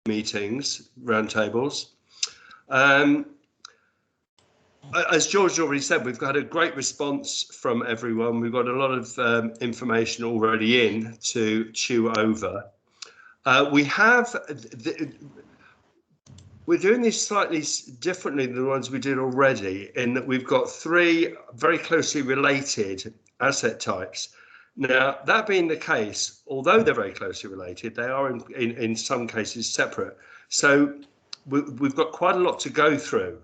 meetings, roundtables. As George already said, we've got a great response from everyone. We've got a lot of information already in to chew over. We're doing this slightly differently than the ones we did already, in that we've got 3 very closely related asset types. Now, that being the case, although they're very closely related, they are in some cases separate. So we've got quite a lot to go through.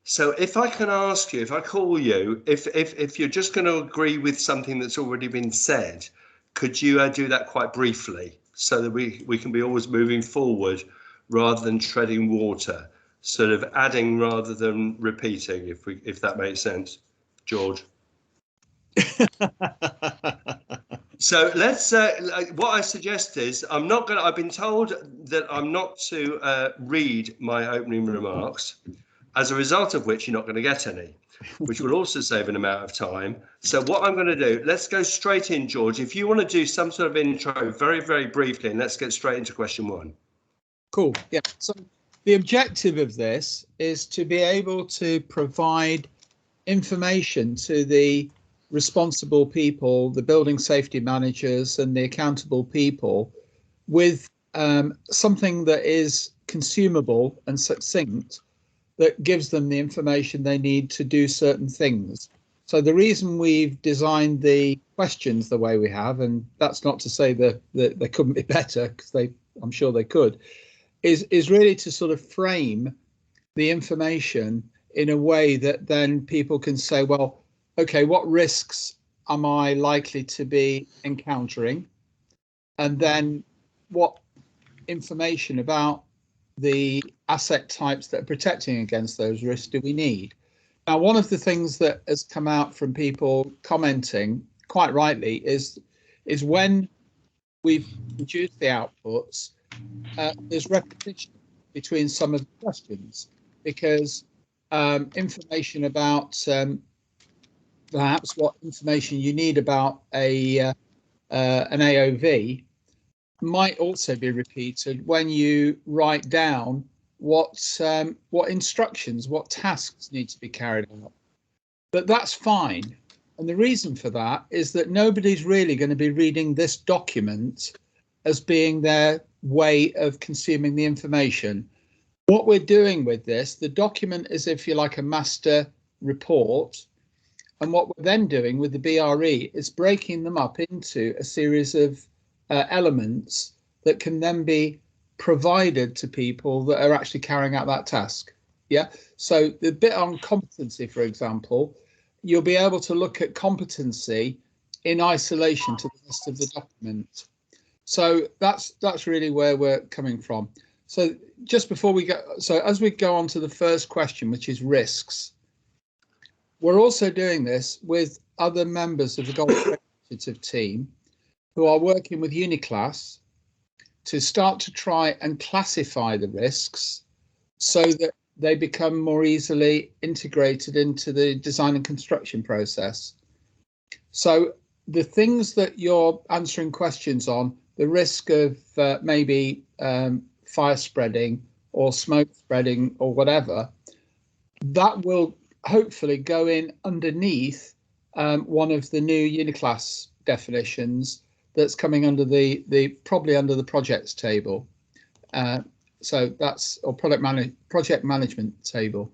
So if I can ask you, if I call you, if you're just going to agree with something that's already been said, could you do that quite briefly, so that we can be always moving forward rather than treading water, sort of adding rather than repeating, if that makes sense, George? So let's, what I suggest is, I've been told that I'm not to read my opening remarks, as a result of which you're not going to get any, which will also save an amount of time. So what I'm going to do, let's go straight in, George. If you want to do some sort of intro very, very briefly, and let's get straight into question 1. Cool. Yeah. So the objective of this is to be able to provide information to the responsible people, the building safety managers and the accountable people, with something that is consumable and succinct, that gives them the information they need to do certain things. So the reason we've designed the questions the way we have, and that's not to say that they couldn't be better, because I'm sure they could, is really to sort of frame the information in a way that then people can say, well, okay, what risks am I likely to be encountering? And then what information about the asset types that are protecting against those risks do we need? Now, one of the things that has come out from people commenting, quite rightly, is when we've produced the outputs, there's repetition between some of the questions, because information about perhaps what information you need about an AOV might also be repeated when you write down what instructions, what tasks need to be carried out. But that's fine. And the reason for that is that nobody's really going to be reading this document as being their way of consuming the information. What we're doing with this, the document is, if you like, a master report. And what we're then doing with the BRE is breaking them up into a series of elements that can then be provided to people that are actually carrying out that task. Yeah. So the bit on competency, for example, you'll be able to look at competency in isolation to the rest of the document. So that's really where we're coming from. So just before we go, so as we go on to the first question, which is risks, we're also doing this with other members of the Golf Initiative team who are working with Uniclass to start to try and classify the risks so that they become more easily integrated into the design and construction process. So the things that you're answering questions on, the risk of maybe fire spreading or smoke spreading or whatever, that will hopefully go in underneath one of the new Uniclass definitions that's coming under probably under the projects table. So that's, or project management table.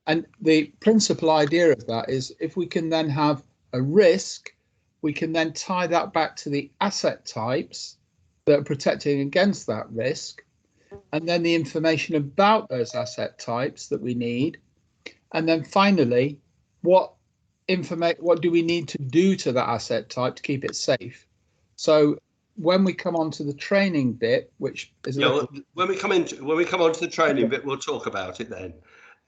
And the principal idea of that is, if we can then have a risk, we can then tie that back to the asset types that are protecting against that risk, and then the information about those asset types that we need. And then finally, what do we need to do to that asset type to keep it safe? So when we come on to the training bit, which is when we come on to the training bit, we'll talk about it then.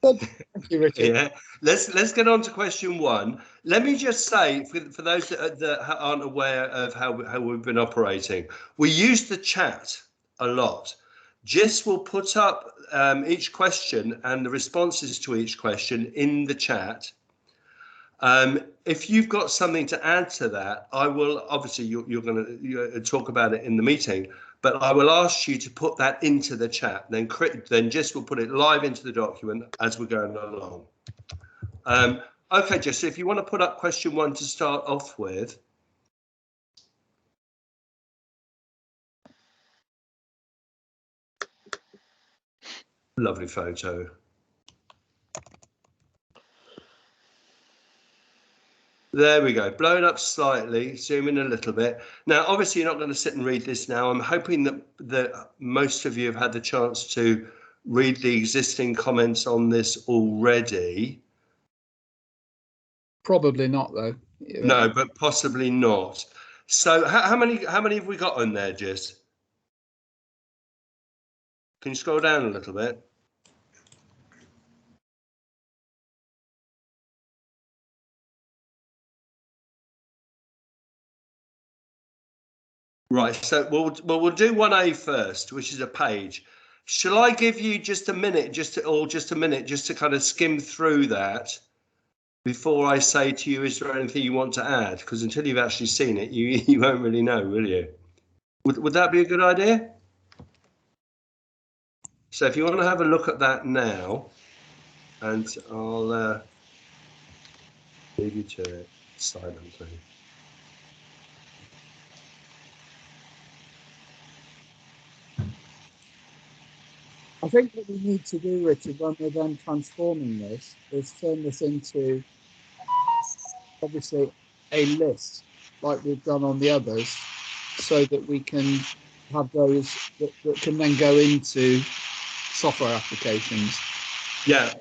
Thank you, Richard. Yeah, let's get on to question 1. Let me just say, for those that aren't aware of how we've been operating, we use the chat a lot. Jess will put up each question and the responses to each question in the chat. If you've got something to add to that, I will, obviously you're going to talk about it in the meeting, but I will ask you to put that into the chat. Then Jess will put it live into the document as we're going along. Okay, Jess, if you want to put up question 1 to start off with. Lovely photo. There we go, blown up slightly, zoom in a little bit. Now, obviously, you're not going to sit and read this now. I'm hoping that most of you have had the chance to read the existing comments on this already. Probably not, though. No, but possibly not. So how many have we got on there, Jess? Can you scroll down a little bit? Right, so we'll do 1A first, which is a page. Shall I give you just a minute, just to kind of skim through that before I say to you, is there anything you want to add? Because until you've actually seen it, you won't really know, will you? Would that be a good idea? So if you want to have a look at that now, and I'll leave you to it silently. I think what we need to do, Richard, when we're then transforming this, is turn this into, obviously, a list like we've done on the others, so that we can have those that can then go into software applications. Yeah.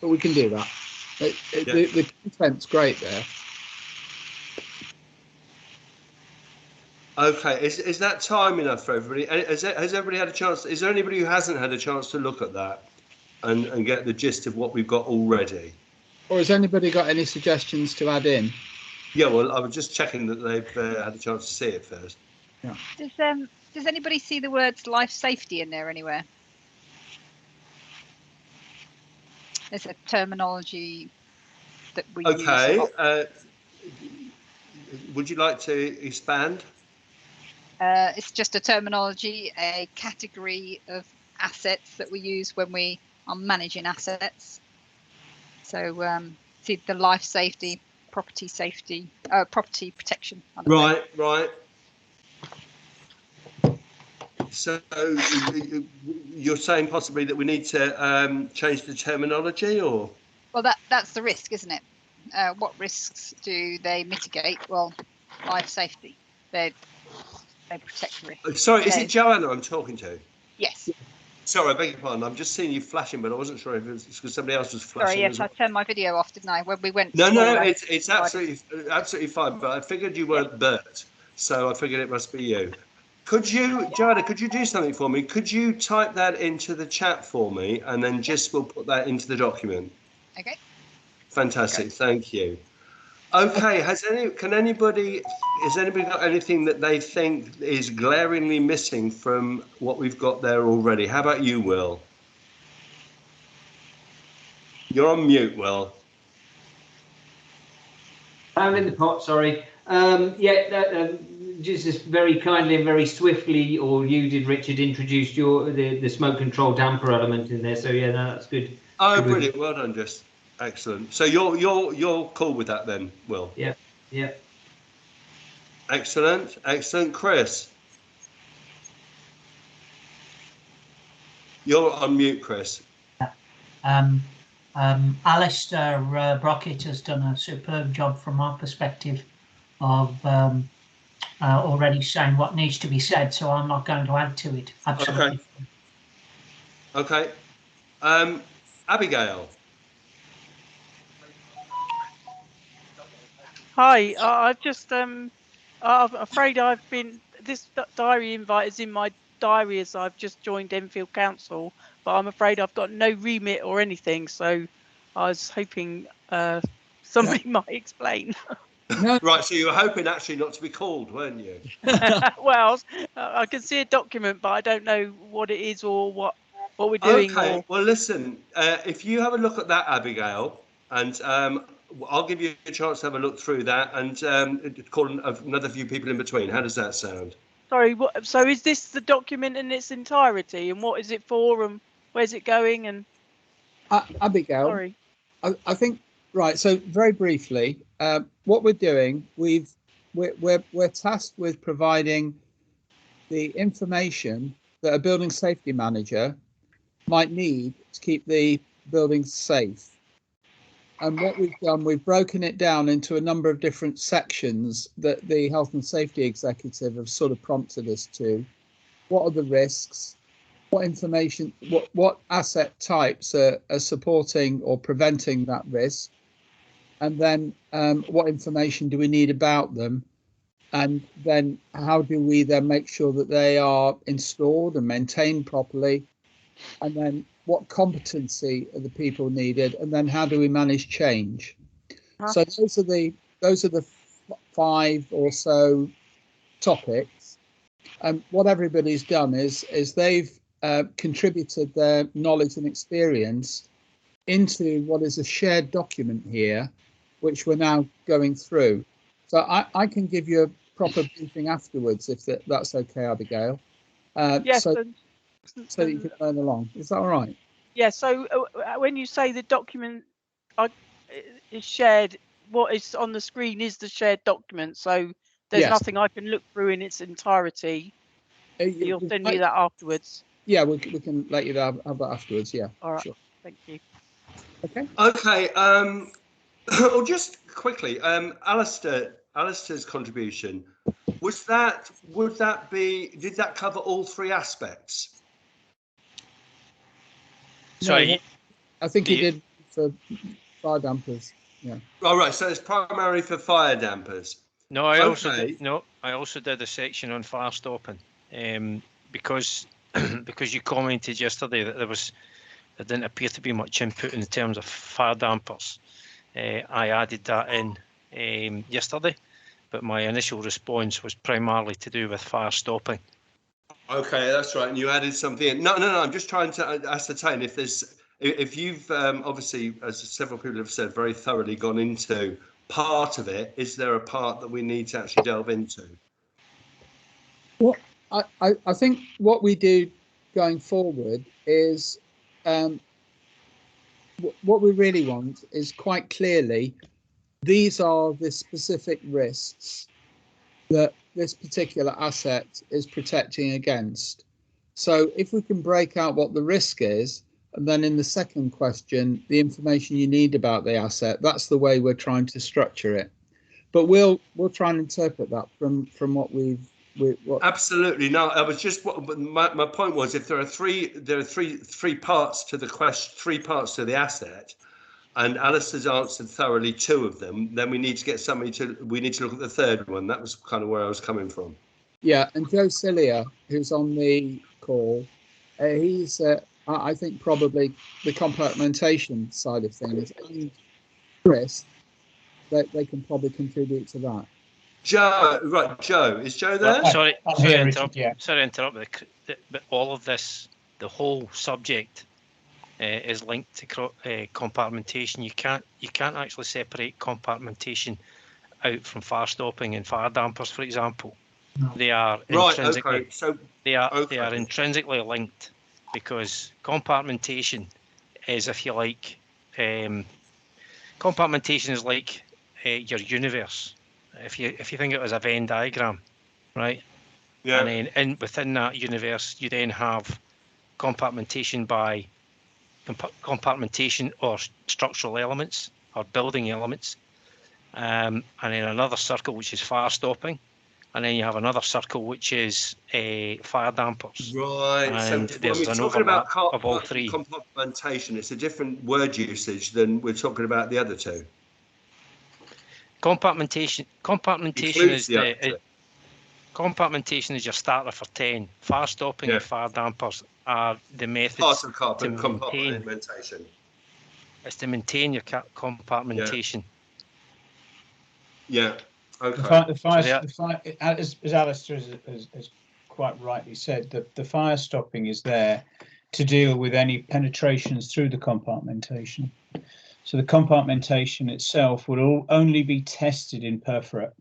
But we can do that. The content's great there. Okay, is that time enough for everybody? Has everybody had a chance? Is there anybody who hasn't had a chance to look at that and get the gist of what we've got already? Or has anybody got any suggestions to add in? Yeah, well, I was just checking that they've had a chance to see it first. Yeah. Does anybody see the words life safety in there anywhere? There's a terminology that we use. Okay. Would you like to expand? It's just a terminology, a category of assets that we use when we are managing assets. So see the life safety, property safety, property protection. Right. So you're saying possibly that we need to change the terminology, or? Well, that's the risk, isn't it? What risks do they mitigate? Well, life safety. They protect the risk. Sorry, is it Joanna I'm talking to? Yes. Sorry, I beg your pardon. I'm just seeing you flashing, but I wasn't sure if it was because somebody else was flashing. Sorry, yes, I turned my video off, didn't I? When we went. No, it's absolutely fine. But I figured you weren't Bert, so I figured it must be you. Could you, Joanna, could you do something for me? Could you type that into the chat for me, and then just we'll put that into the document? Okay. Fantastic, thank you. Okay, has anybody got anything that they think is glaringly missing from what we've got there already? How about you, Will? You're on mute, Will. I'm in the pot, sorry. Just very kindly and very swiftly, or you did, Richard, introduced the smoke control damper element in there. So yeah, no, that's good. Oh, brilliant! Well done, Jess. Excellent. So you're cool with that then, Will? Yeah. Excellent, Chris. You're on mute, Chris. Alistair Brockett has done a superb job from our perspective of already saying what needs to be said, so I'm not going to add to it. Absolutely. Okay. Abigail. Hi, I've just I'm afraid this diary invite is in my diary as I've just joined Enfield Council, but I'm afraid I've got no remit or anything, so I was hoping somebody might explain. Right, so you were hoping actually not to be called, weren't you? Well, I can see a document, but I don't know what it is or what we're doing. Okay, well listen, if you have a look at that, Abigail, and I'll give you a chance to have a look through that and call another few people in between. How does that sound? Sorry, what? So is this the document in its entirety, and what is it for, and where's it going? And Abigail, sorry, I think right. So very briefly, what we're doing, we're tasked with providing the information that a building safety manager might need to keep the building safe. And what we've done, we've broken it down into a number of different sections that the health and safety executive have sort of prompted us to. What are the risks? What information, what asset types are supporting or preventing that risk? And then what information do we need about them? And then how do we then make sure that they are installed and maintained properly? And then what competency are the people needed? And then how do we manage change? So those are the 5 or so topics. And what everybody's done is they've contributed their knowledge and experience into what is a shared document here, which we're now going through. So I can give you a proper briefing afterwards, if that's okay, Abigail. yes. So that you can learn along. Is that all right? Yeah. So when you say the document is shared, what is on the screen is the shared document. So there's nothing I can look through in its entirety. You'll send me that afterwards. Yeah, we can let you have that afterwards. Yeah. All right. Sure. Thank you. Okay. Okay. Or just quickly, Alistair's contribution, did that cover all 3 aspects? Sorry, no, I think he did for fire dampers. Yeah. All right. So it's primarily for fire dampers. No, I also did a section on fire stopping, because you commented yesterday that there didn't appear to be much input in terms of fire dampers. I added that in yesterday, but my initial response was primarily to do with fire stopping. Okay, that's right. And you added something in. No. I'm just trying to ascertain if you've obviously, as several people have said, very thoroughly gone into part of it. Is there a part that we need to actually delve into? Well, I think what we do going forward is what we really want is quite clearly, these are the specific risks that this particular asset is protecting against. So if we can break out what the risk is, and then in the second question, the information you need about the asset, that's the way we're trying to structure it. But we'll try and interpret that from what Absolutely. No, I was just, my point was, if there are three parts to the question, 3 parts to the asset, and Alistair's answered thoroughly 2 of them, then we need to get we need to look at the 3rd one. That was kind of where I was coming from. Yeah, and Joe Cilia, who's on the call, he's I think probably the compartmentation side of things, and Chris, they can probably contribute to that. Joe, right? Joe, is Joe there? Sorry to interrupt, but all of this, the whole subject, is linked to compartmentation. You can't actually separate compartmentation out from fire stopping and fire dampers, for example. No. They are intrinsically they are intrinsically linked, because compartmentation is, if you like, compartmentation is like your universe. If you think it was a Venn diagram, right? Yeah. And then within that universe, you then have compartmentation by compartmentation or structural elements or building elements, and then another circle which is fire stopping, and then you have another circle which is fire dampers. Right. And so there's an overlap of all 3. Compartmentation, it's a different word usage than we're talking about the other 2. Compartmentation is your starter for 10. Fire stopping and fire dampers are the methods to compartmentation. It's to maintain your compartmentation. Yeah. Okay. The fire, as Alistair has quite rightly said, the fire stopping is there to deal with any penetrations through the compartmentation. So the compartmentation itself will only be tested in perforate.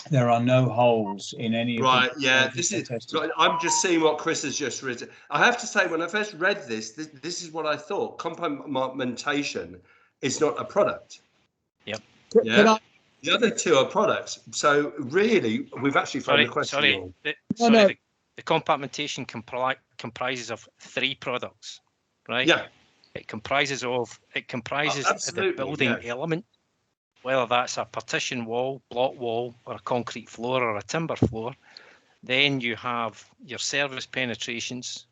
There are no holes in any of Right, the yeah, this is, tested. I'm just seeing what Chris has just written. I have to say, when I first read this is what I thought. Compartmentation is not a product. Yep. Yeah. The other two are products. So really, we've actually found the question wrong. The compartmentation comprises of 3 products, right? Yeah. It comprises the building element, whether that's a partition wall, block wall, or a concrete floor or a timber floor. Then you have your service penetrations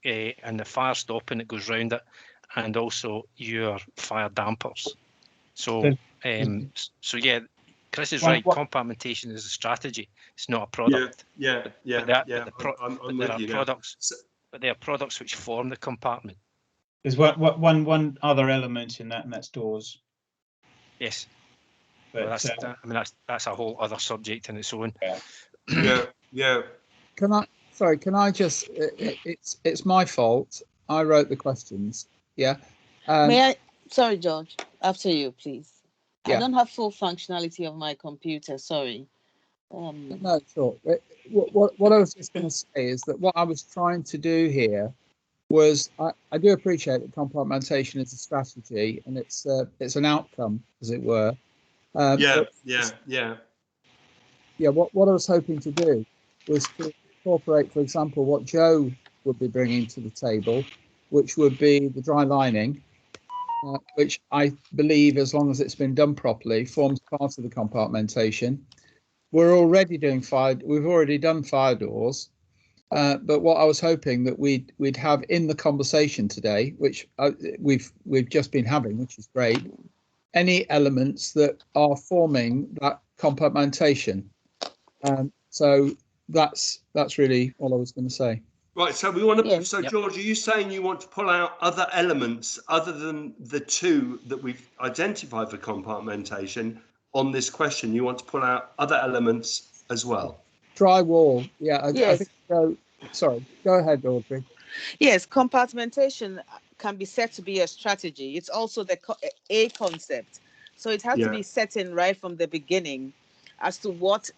and the fire stopping that goes around it, and also your fire dampers. So, yeah, Chris is right. Compartmentation is a strategy. It's not a product. Yeah. I'm with you products, but they are products which form the compartment. There's one other element in that, and that's doors. Yes. But well, that's a whole other subject in its own. Yeah. Can I just? It's my fault. I wrote the questions. Yeah. May I? Sorry, George. After you, please. Yeah. I don't have full functionality of my computer. Sorry. No, sure. What I was just going to say is that what I was trying to do here was I do appreciate that compartmentation is a strategy and it's an outcome, as it were. Yeah. What I was hoping to do was to incorporate, for example, what Joe would be bringing to the table, which would be the dry lining, which I believe, as long as it's been done properly, forms part of the compartmentation. We're already doing we've already done fire doors, but what I was hoping that we'd have in the conversation today, which we've just been having, which is great, any elements that are forming that compartmentation. So that's really all I was going to say. Right, so we want to. Yes. So George, are you saying you want to pull out other elements other than the 2 that we've identified for compartmentation on this question? You want to pull out other elements as well? Drywall, yeah. I think so. Sorry, go ahead, Audrey. Yes, compartmentation can be said to be a strategy. It's also a concept, so it has to be set in right from the beginning as to what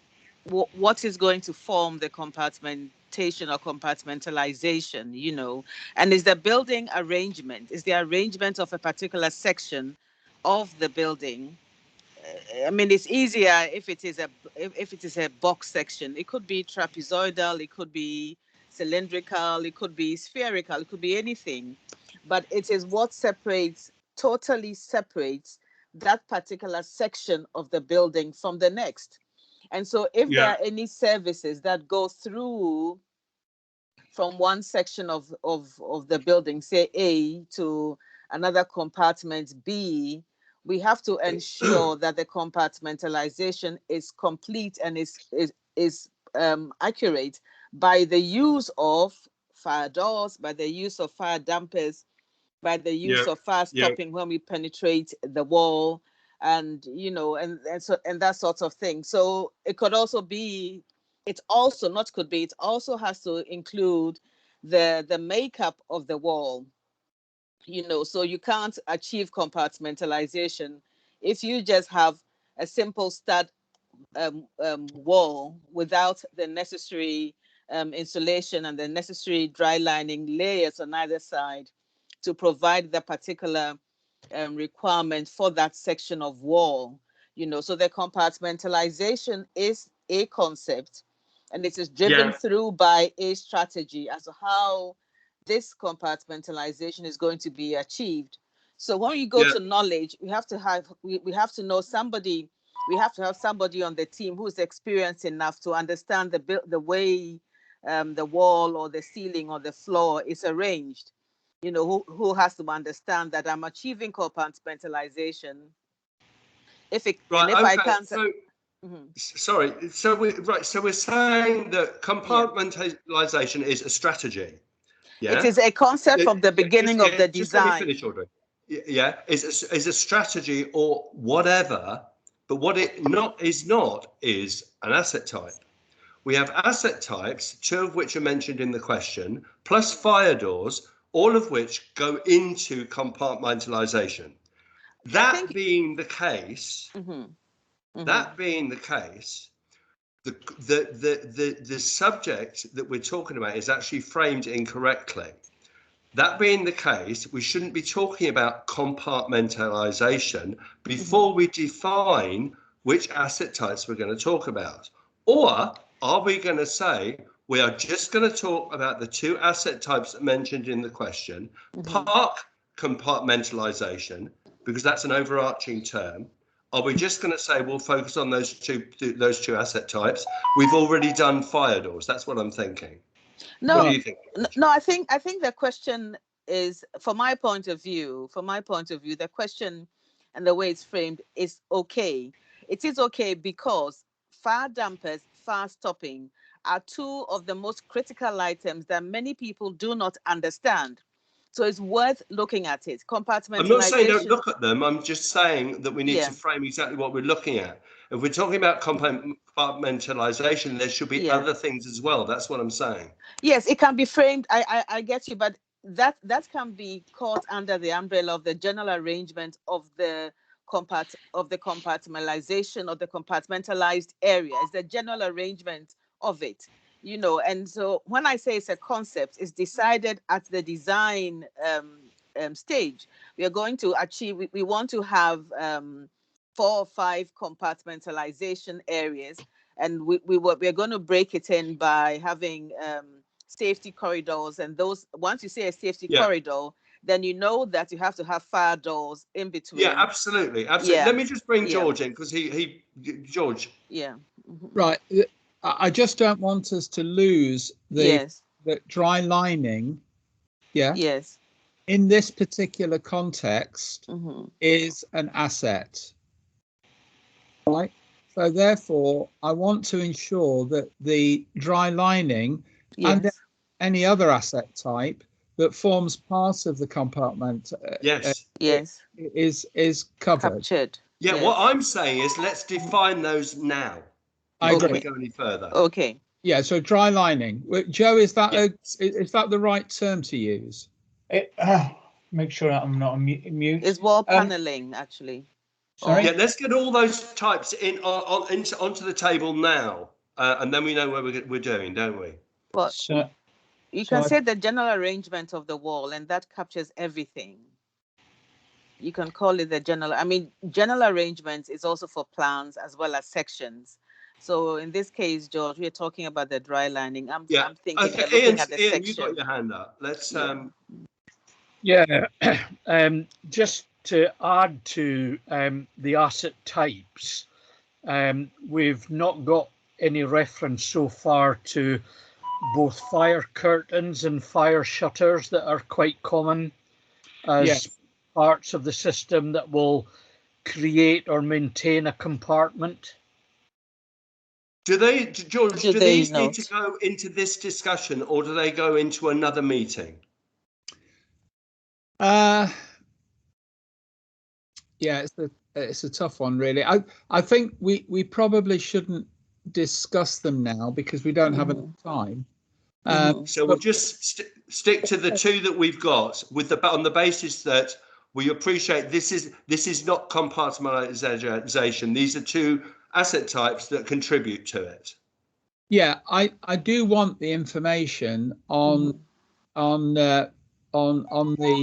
is going to form the compartmentation or compartmentalization, and is the building arrangement, is the arrangement of a particular section of the building. I mean, it's easier if it is a box section. It could be trapezoidal, it could be cylindrical, it could be spherical, it could be anything, but it is what totally separates that particular section of the building from the next. And so if there are any services that go through from one section of the building, say A, to another compartment B, we have to ensure that the compartmentalization is complete and is accurate by the use of fire doors, by the use of fire dampers, by the use of fire stopping when we penetrate the wall, and and that sort of thing. So it could also be, it also has to include the makeup of the wall. So you can't achieve compartmentalization if you just have a simple stud wall without the necessary insulation and the necessary dry lining layers on either side to provide the particular requirement for that section of wall. So the compartmentalization is a concept, and it is driven through by a strategy as to how this compartmentalization is going to be achieved. So when we go to knowledge, we have to know somebody. We have to have somebody on the team who's experienced enough to understand the way the wall or the ceiling or the floor is arranged. Who has to understand that I'm achieving compartmentalization. I can't. So, sorry. So we're saying that compartmentalization is a strategy. Yeah. It is a concept from the beginning of the design. Let me finish, Audrey. Yeah, is a strategy or whatever, but what it is not is an asset type. We have asset types, 2 of which are mentioned in the question, plus fire doors, all of which go into compartmentalization. That being the case, That being the case, the subject that we're talking about is actually framed incorrectly. That being the case, we shouldn't be talking about compartmentalization before we define which asset types we're going to talk about. Or are we going to say we are just going to talk about the two asset types mentioned in the question, park compartmentalization, because that's an overarching term. Are we just going to say we'll focus on those two asset types? We've already done fire doors. That's what I'm thinking. No, what do you think? No, I think the question is, from my point of view, the question and the way it's framed is okay. It is okay because fire dampers, fire stopping are two of the most critical items that many people do not understand. So it's worth looking at it. Compartmentalization. I'm not saying don't look at them. I'm just saying that we need to frame exactly what we're looking at. If we're talking about compartmentalization, there should be other things as well. That's what I'm saying. Yes, it can be framed. I get you, but that can be caught under the umbrella of the general arrangement of the compartmentalization or the compartmentalized area. It's the general arrangement of it, you know. And so when I say it's a concept, it's decided at the design stage. We are going to achieve. We want to have 4 or 5 compartmentalization areas, and we're going to break it in by having safety corridors. And those, once you say a safety corridor, then you know that you have to have fire doors in between. Yeah, absolutely. Let me just bring George in, because George. Yeah. Right. I just don't want us to lose the dry lining. Yeah. Yes. In this particular context, is an asset. Right. So therefore, I want to ensure that the dry lining and any other asset type that forms part of the compartment is covered. Captured. Yeah, what I'm saying is let's define those now before we go any further. Okay. Yeah, so dry lining. Joe, is that is that the right term to use? Make sure I'm not on mute. It's wall paneling, actually. Sorry? Yeah, let's get all those types onto the table now, and then we know where we're doing, don't we? But you can say the general arrangement of the wall, and that captures everything. You can call it the general. I mean, general arrangement is also for plans as well as sections. So in this case, George, we're talking about the dry lining. I'm thinking we're looking at the section. You've got your hand up. Let's. Just to add to the asset types, we've not got any reference so far to both fire curtains and fire shutters that are quite common as parts of the system that will create or maintain a compartment. George, do these need to go into this discussion, or do they go into another meeting? Yeah, it's a tough one, really. I think we probably shouldn't discuss them now because we don't have enough time. So we'll just stick to the two that we've got, on the basis that we appreciate this is not compartmentalization. These are two asset types that contribute to it. Yeah, I do want the information on the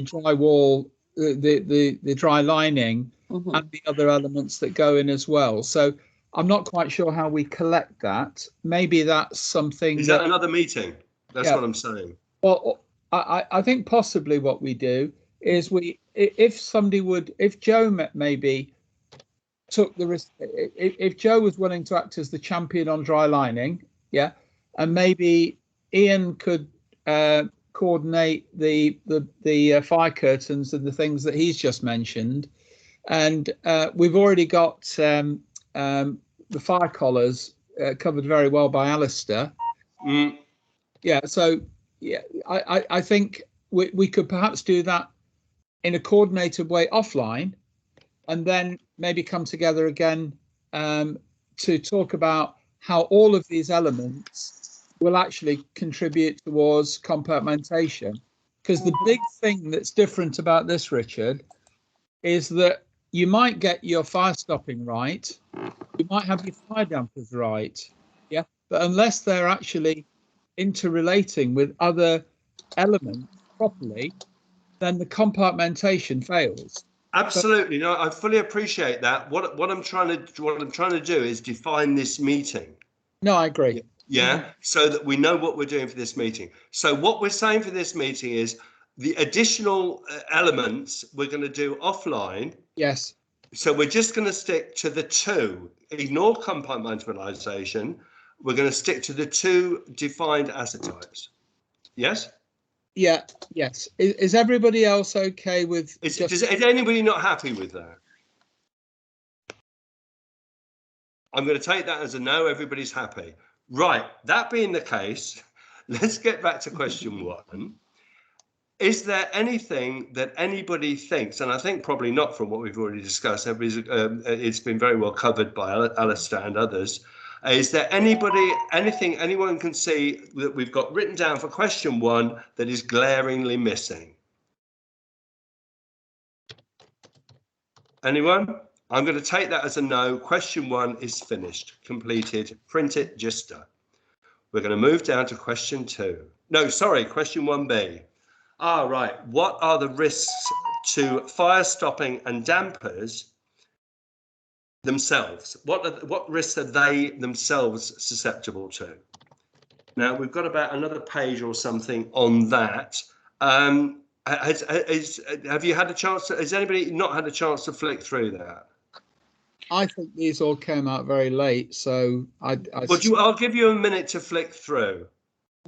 dry wall, the dry lining, and the other elements that go in as well. So I'm not quite sure how we collect that. Maybe that's something. Is that another meeting? That's what I'm saying. Well, I think possibly what we do is if Joe maybe took the risk, if Joe was willing to act as the champion on dry lining, and maybe Ian could coordinate the fire curtains and the things that he's just mentioned, and we've already got the fire collars covered very well by Alistair. I think we could perhaps do that in a coordinated way offline, and then maybe come together again to talk about how all of these elements will actually contribute towards compartmentation. Because the big thing that's different about this, Richard, is that you might get your fire stopping right, you might have your fire dampers right, yeah, but unless they're actually interrelating with other elements properly, then the compartmentation fails. Absolutely, no, I fully appreciate that. What I'm trying to do is define this meeting. No, I agree. Yeah, so that we know what we're doing for this meeting. So what we're saying for this meeting is the additional elements we're going to do offline. Yes. So we're just going to stick to the two. Ignore compartmentalization. We're going to stick to the two defined asset types. Yes. Yeah. Yes. Is everybody else okay with? Is anybody not happy with that? I'm going to take that as a no. Everybody's happy. Right. That being the case, let's get back to question one. Is there anything that anybody thinks, and I think probably not from what we've already discussed, it's been very well covered by Alistair and others. Is there anything anyone can see that we've got written down for question one that is glaringly missing? Anyone? I'm going to take that as a no. Question one is finished, completed, print it, Gister. We're going to move down to question two. No, sorry, question 1B. Right. What are the risks to fire stopping and dampers themselves? What risks are they themselves susceptible to? Now, we've got about another page or something on that. Have you had a chance has anybody not had a chance to flick through that? I think these all came out very late, so I'll give you a minute to flick through.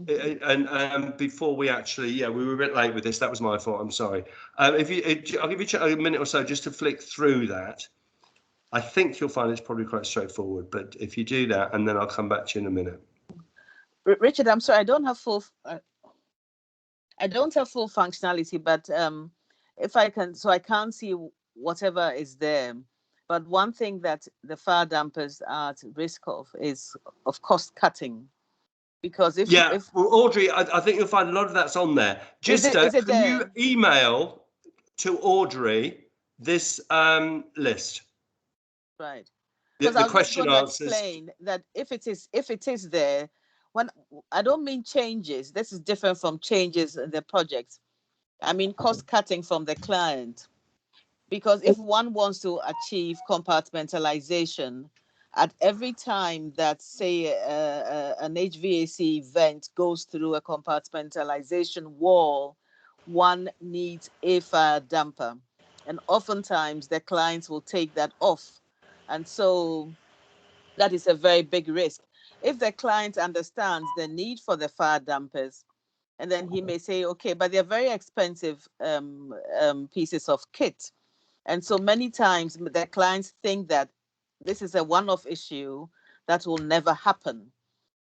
And before we actually, we were a bit late with this. That was my fault. I'm sorry. I'll give you a minute or so just to flick through that. I think you'll find it's probably quite straightforward. But if you do that, and then I'll come back to you in a minute. Richard, I'm sorry, I don't have full functionality, but if I can, so I can't see whatever is there. But one thing that the fire dampers are at risk of is of cost cutting. Because if well, Audrey, I think you'll find a lot of that's on there. Just can you email to Audrey this list? Right. The question answers. Explain that if it is there, when I don't mean changes. This is different from changes in the project. I mean cost cutting from the client. Because if one wants to achieve compartmentalization, at every time that, say, an HVAC vent goes through a compartmentalization wall, one needs a fire damper. And oftentimes the clients will take that off. And so that is a very big risk. If the client understands the need for the fire dampers, and then he may say, okay, but they're very expensive pieces of kit. And so many times the clients think that this is a one-off issue that will never happen.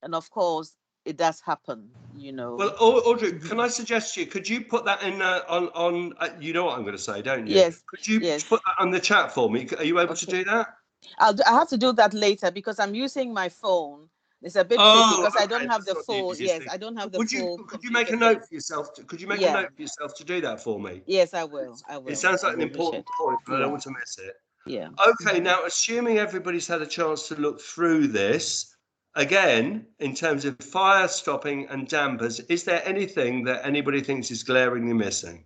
And of course, it does happen, you know. Well, Audrey, can I suggest to you, could you put that in on you know what I'm going to say, don't you? Yes. Could you put that on the chat for me? Are you able to do that? I have to do that later because I'm using my phone. It's a bit tricky because I don't have the full. Yes, I don't have the full. Could you make a note for yourself? Could you make a note for yourself to do that for me? Yes, I will. It sounds like an important point, but I don't want to miss it. Yeah. Okay, now assuming everybody's had a chance to look through this, again, in terms of fire stopping and dampers, is there anything that anybody thinks is glaringly missing?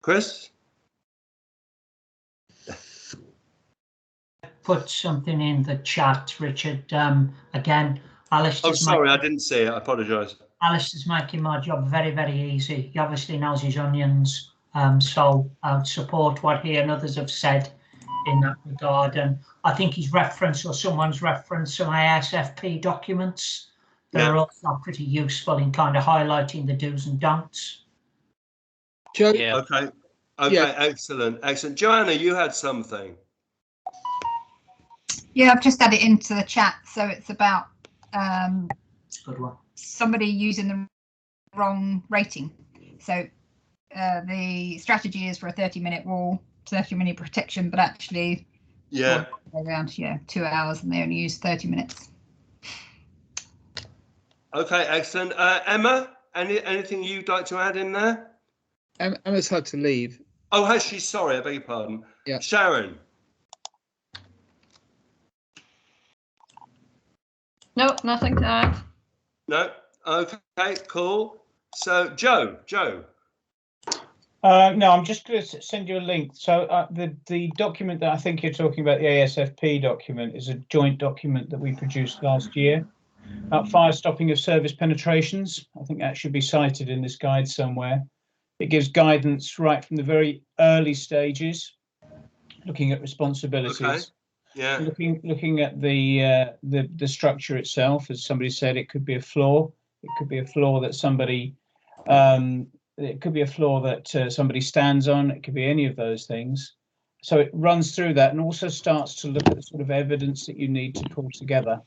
Chris? Put something in the chat, Richard. Again, Alistair's sorry, I didn't see it. I apologise. Alistair's making my job very, very easy. He obviously knows his onions, so I would support what he and others have said in that regard. And I think he's referenced, or someone's referenced, some ASFP documents that are also pretty useful in kind of highlighting the do's and don'ts. Joe? Yeah. Okay. Excellent. Joanna, you had something. Yeah, I've just added it into the chat. So it's about good one. Somebody using the wrong rating. So the strategy is for a 30-minute wall, 30-minute protection, but actually Yeah. Around 2 hours, and they only use 30 minutes. Okay, excellent. Emma, anything you'd like to add in there? Emma's had to leave. Oh, has she? Sorry, I beg your pardon. Yeah. Sharon. No, nothing to add. No. Okay, cool. So Joe. No, I'm just going to send you a link. So the document that I think you're talking about, the ASFP document, is a joint document that we produced last year about fire stopping of service penetrations. I think that should be cited in this guide somewhere. It gives guidance right from the very early stages, looking at responsibilities. Okay. Yeah. Looking at the structure itself, as somebody said, it could be a flaw. It could be a flaw that somebody somebody stands on. It could be any of those things. So it runs through that and also starts to look at the sort of evidence that you need to pull together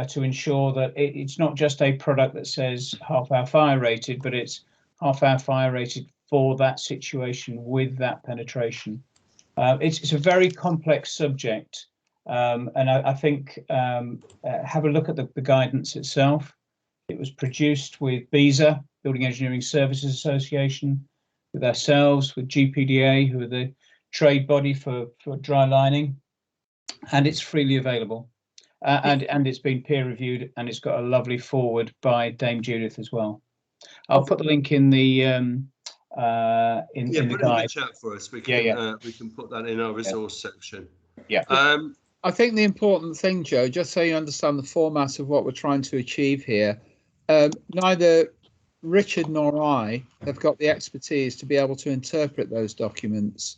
to ensure that it's not just a product that says half-hour fire rated, but it's half-hour fire rated for that situation with that penetration. It's a very complex subject, and I think have a look at the guidance itself. It was produced with BISA, Building Engineering Services Association, with ourselves, with GPDA, who are the trade body for dry lining, and it's freely available. And it's been peer reviewed, and it's got a lovely forward by Dame Judith as well. I'll put the link in the in put the it in the guide. chat for us. We can we can put that in our resource section. Yeah. I think the important thing, Joe, just so you understand the format of what we're trying to achieve here, neither Richard nor I have got the expertise to be able to interpret those documents.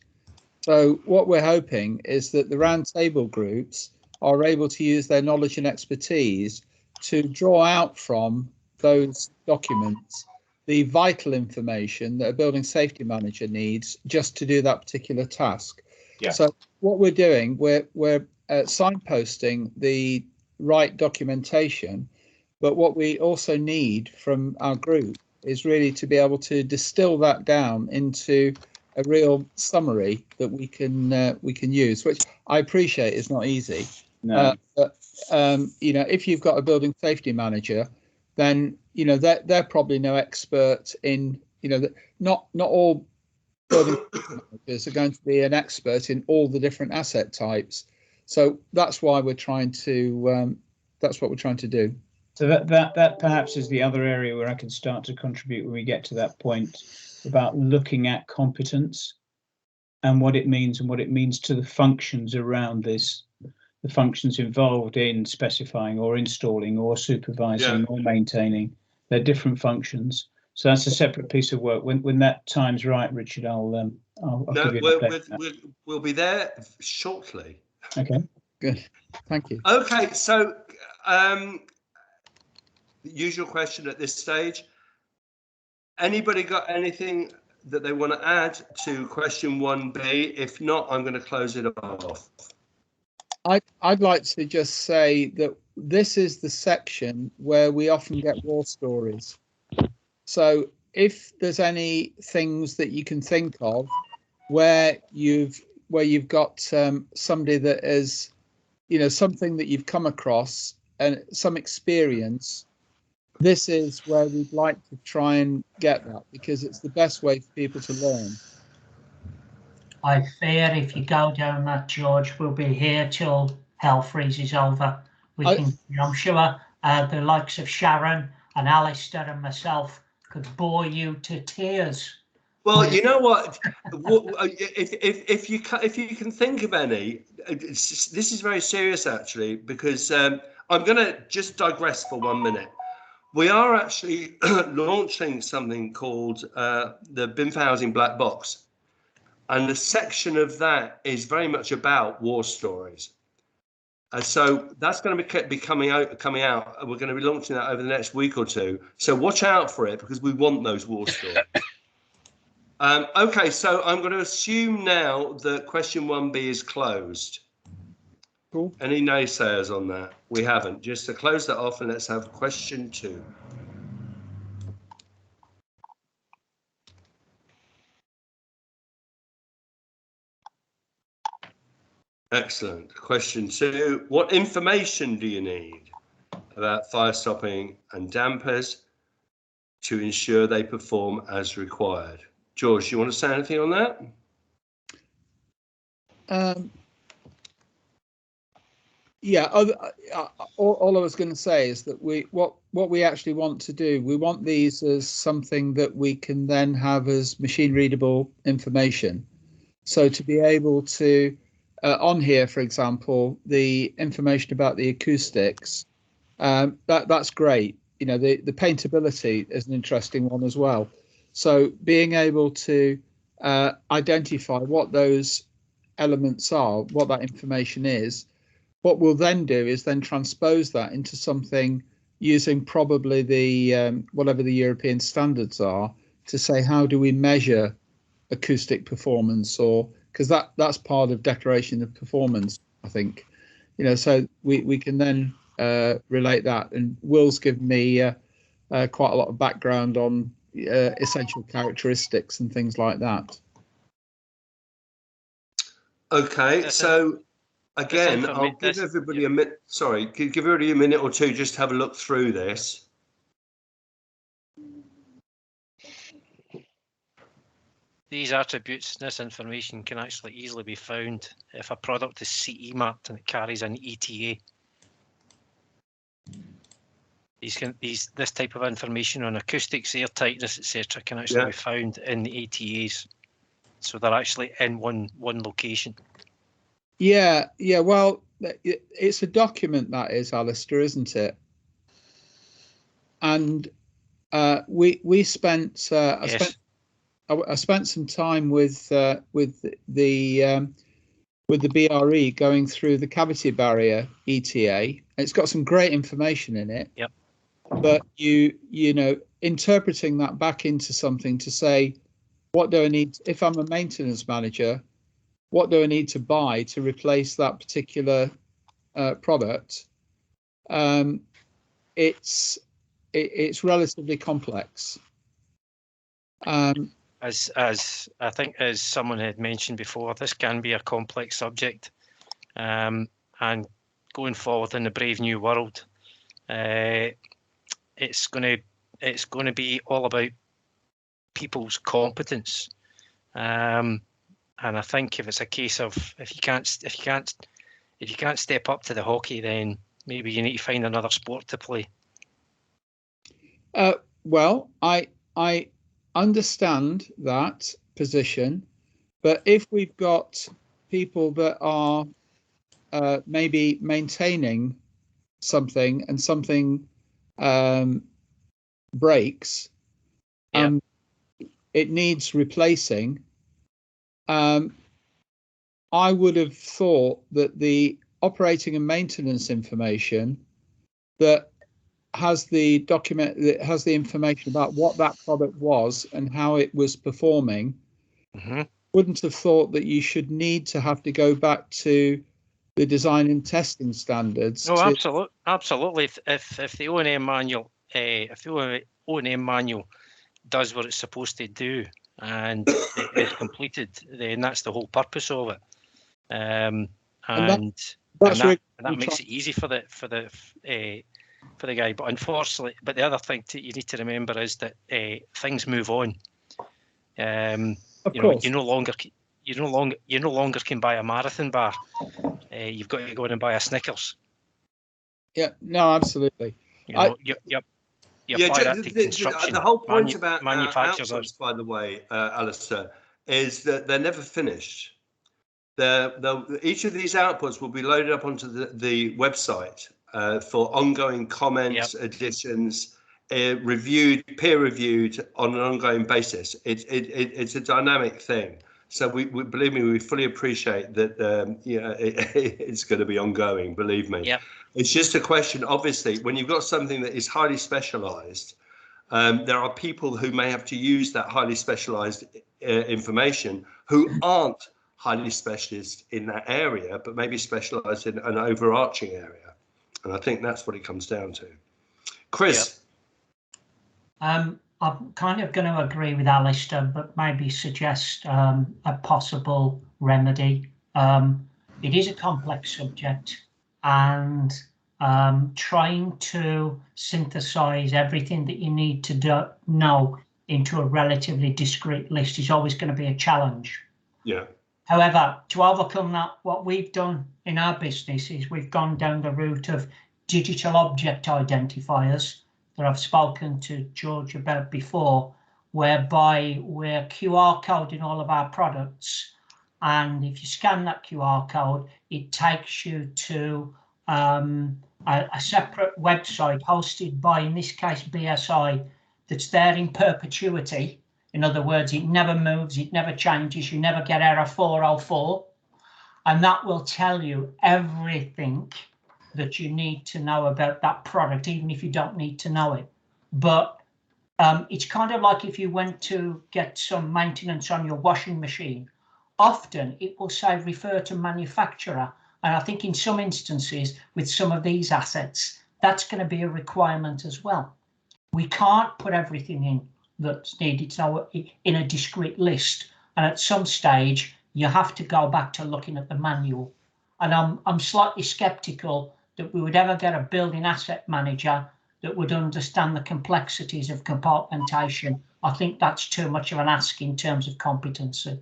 So what we're hoping is that the roundtable groups are able to use their knowledge and expertise to draw out from those documents the vital information that a building safety manager needs just to do that particular task. Yeah. So what we're doing, we're signposting the right documentation, but what we also need from our group is really to be able to distill that down into a real summary that we can use, which I appreciate is not easy. No. But if you've got a building safety manager, then they're probably no expert in not all building managers are going to be an expert in all the different asset types. So that's why we're trying to that's what we're trying to do. So that perhaps is the other area where I can start to contribute when we get to that point about looking at competence and what it means to the functions around this, the functions involved in specifying or installing or supervising or maintaining. They're different functions. So that's a separate piece of work. When that time's right, Richard, I'll give you an update. We'll be there shortly. Okay. Good. Thank you. Okay, so usual question at this stage. Anybody got anything that they want to add to question 1B? If not, I'm going to close it off. I'd like to just say that this is the section where we often get war stories. So if there's any things that you can think of where you've got somebody that is, something that you've come across and some experience, this is where we'd like to try and get that, because it's the best way for people to learn. I fear if you go down that, George, we'll be here till hell freezes over. I'm sure the likes of Sharon and Alistair and myself could bore you to tears. Well, you know what? if you can think of any, this is very serious actually, because I'm going to just digress for 1 minute. We are actually launching something called the BIM4Housing Black Box, and a section of that is very much about war stories. So that's going to be coming out. We're going to be launching that over the next week or two. So watch out for it, because we want those war stories. Okay, so I'm going to assume now that question 1B is closed. Cool. Any naysayers on that? We haven't. Just to close that off, and let's have question 2. Excellent. Question 2. What information do you need about fire stopping and dampers to ensure they perform as required? George, do you want to say anything on that? Yeah, all I was going to say is that what we actually want to do, we want these as something that we can then have as machine readable information. So to be able to, on here, for example, the information about the acoustics, that's great. You know, the paintability is an interesting one as well. So being able to identify what those elements are, what that information is, what we'll then do is then transpose that into something using probably the whatever the European standards are to say, how do we measure acoustic performance, or because that's part of declaration of performance, I think, you know, so we can then relate that. And Will's given me quite a lot of background on essential characteristics and things like that. Okay, so again, I'll give everybody a minute. Sorry, give everybody a minute or two just to have a look through this. These attributes, this information can actually easily be found if a product is CE marked and it carries an ETA. This type of information on acoustics, air tightness, etc., can actually be found in the ETAs. So they're actually in one location. Yeah. Well, it's a document, that is, Alistair, isn't it? And we spent Yes. I spent some time with the BRE going through the cavity barrier ETA. It's got some great information in it. Yep. But you know, interpreting that back into something to say, what do I need if I'm a maintenance manager? What do I need to buy to replace that particular product? It's relatively complex. As I think, as someone had mentioned before, this can be a complex subject, and going forward in the brave new world, it's going to be all about people's competence, and I think if it's a case of if you can't step up to the hockey, then maybe you need to find another sport to play. Well, I understand that position, but if we've got people that are maybe maintaining something and something breaks, it needs replacing, I would have thought that the operating and maintenance information that has the document, that has the information about what that product was and how it was performing, wouldn't have thought that you should need to have to go back to the design and testing standards. No, absolutely. If the O&M manual, does what it's supposed to do and it is completed, then that's the whole purpose of it. And that makes it easy for the guy. But unfortunately, the other thing you need to remember is that things move on. You no longer can buy a marathon bar. You've got to go in and buy a Snickers. Yeah, no, absolutely. The whole point about outputs, by the way, Alistair, is that they're never finished. Each of these outputs will be loaded up onto the website for ongoing comments, additions, peer reviewed on an ongoing basis. It's a dynamic thing. So we believe me, we fully appreciate that. It's going to be ongoing. Believe me. Yep. It's just a question. Obviously, when you've got something that is highly specialised, there are people who may have to use that highly specialised information who aren't highly specialist in that area, but maybe specialised in an overarching area. And I think that's what it comes down to. Chris. I'm kind of going to agree with Alistair, but maybe suggest a possible remedy. it is a complex subject, and trying to synthesize everything that you need to know into a relatively discrete list is always going to be a challenge. Yeah. However, to overcome that, what we've done in our business is we've gone down the route of digital object identifiers that I've spoken to George about before, whereby we're QR coding all of our products. And if you scan that QR code, it takes you to a separate website hosted by, in this case, BSI, that's there in perpetuity. In other words, it never moves, it never changes, you never get error 404. And that will tell you everything that you need to know about that product, even if you don't need to know it. But it's kind of like if you went to get some maintenance on your washing machine. Often it will say refer to manufacturer. And I think in some instances with some of these assets, that's going to be a requirement as well. We can't put everything in that's needed to know in a discrete list. And at some stage, you have to go back to looking at the manual. And I'm slightly skeptical that we would ever get a building asset manager that would understand the complexities of compartmentation. I think that's too much of an ask in terms of competency.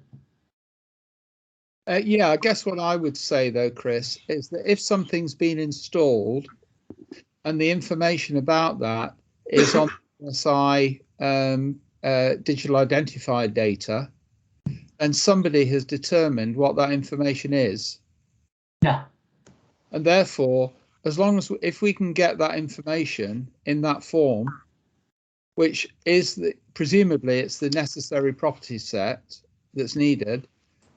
Yeah, I guess what I would say though, Chris, is that if something's been installed and the information about that is on SI digital identifier data, and somebody has determined what that information is. Yeah. And therefore, as long as if we can get that information in that form, which is presumably it's the necessary property set that's needed,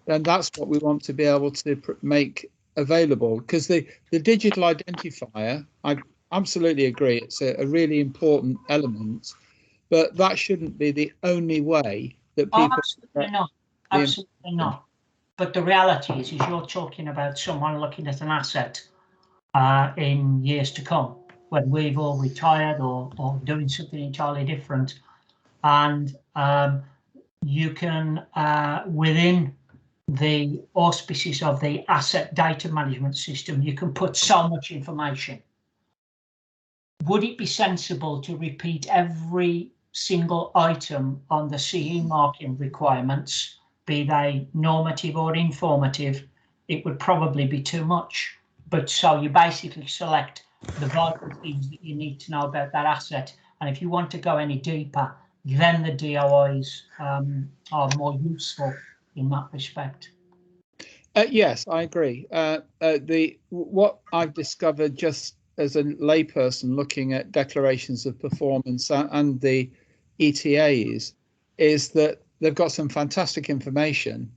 then that's what we want to be able to make available. Because the digital identifier, I absolutely agree, it's a really important element, but that shouldn't be the only way that people. Oh, absolutely not. Absolutely not. But the reality is you're talking about someone looking at an asset in years to come, when we've all retired or doing something entirely different. And you can, within the auspices of the asset data management system, you can put so much information. Would it be sensible to repeat every single item on the CE marking requirements, be they normative or informative? It would probably be too much. But so you basically select the vital things that you need to know about that asset. And if you want to go any deeper, then the DOIs are more useful in that respect. Yes, I agree. What I've discovered just as a layperson looking at declarations of performance and the ETAs is that they've got some fantastic information,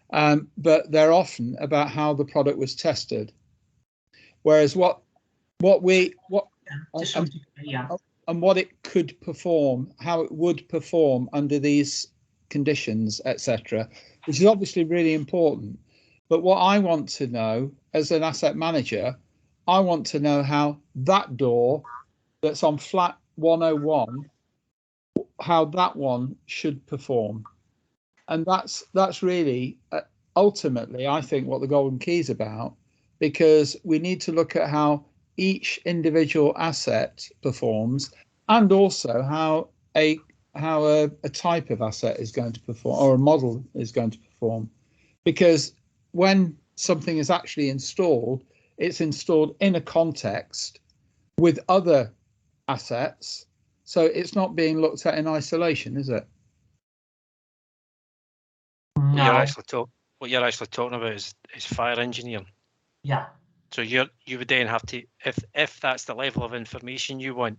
but they're often about how the product was tested. Whereas what it could perform, how it would perform under these conditions, etc., which is obviously really important. But what I want to know as an asset manager, I want to know how that door that's on flat 101, how that one should perform. And that's really ultimately, I think, what the golden key is about, because we need to look at how each individual asset performs, and also how a type of asset is going to perform, or a model is going to perform. Because when something is actually installed, it's installed in a context with other assets, so it's not being looked at in isolation, is it? No. What you're actually talking about is fire engineering. Yeah. So you would then have to, if that's the level of information you want,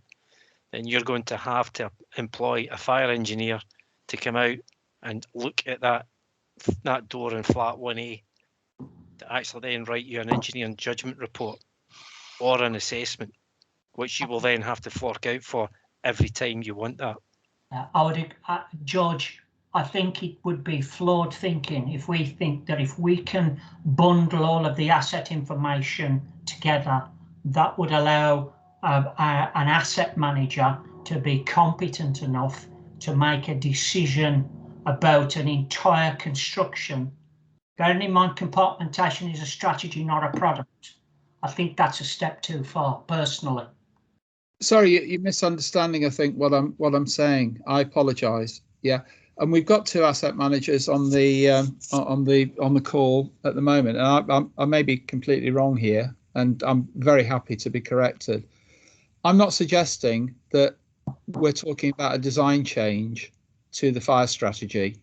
then you're going to have to employ a fire engineer to come out and look at that door in flat 1A to actually then write you an engineering judgment report or an assessment, which you will then have to fork out for every time you want that. I would, George, I think it would be flawed thinking if we think that if we can bundle all of the asset information together, that would allow an asset manager to be competent enough to make a decision about an entire construction Bearing in mind, compartmentation is a strategy, not a product. I think that's a step too far, personally. Sorry, you're misunderstanding, I think, what I'm saying. I apologise. Yeah, and we've got 2 asset managers on the call at the moment, and I may be completely wrong here, and I'm very happy to be corrected. I'm not suggesting that we're talking about a design change to the fire strategy.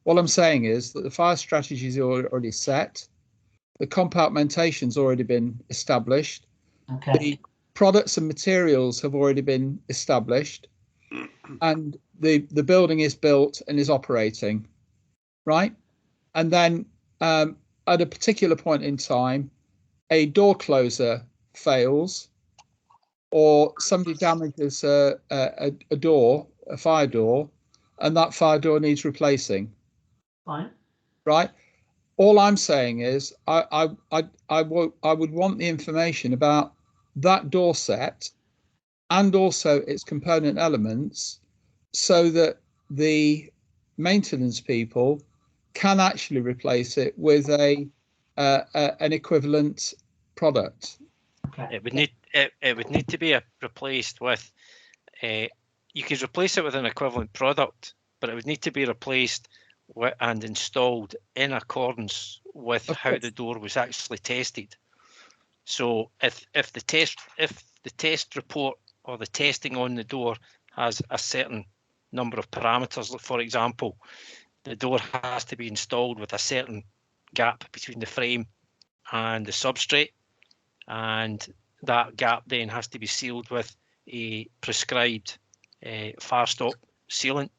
What I'm saying is that the fire strategy is already set. The compartmentation's already been established. Okay. The products and materials have already been established, and the building is built and is operating, right? And then at a particular point in time, a door closer fails, or somebody damages a door, a fire door, and that fire door needs replacing. Fine. Right. All I'm saying is I would want the information about that door set and also its component elements, so that the maintenance people can actually replace it with an equivalent product. Okay. It would need to be replaced with. You could replace it with an equivalent product, but it would need to be replaced and installed in accordance with how the door was actually tested. So if the test report or the testing on the door has a certain number of parameters, for example, the door has to be installed with a certain gap between the frame and the substrate, and that gap then has to be sealed with a prescribed fire stop sealant.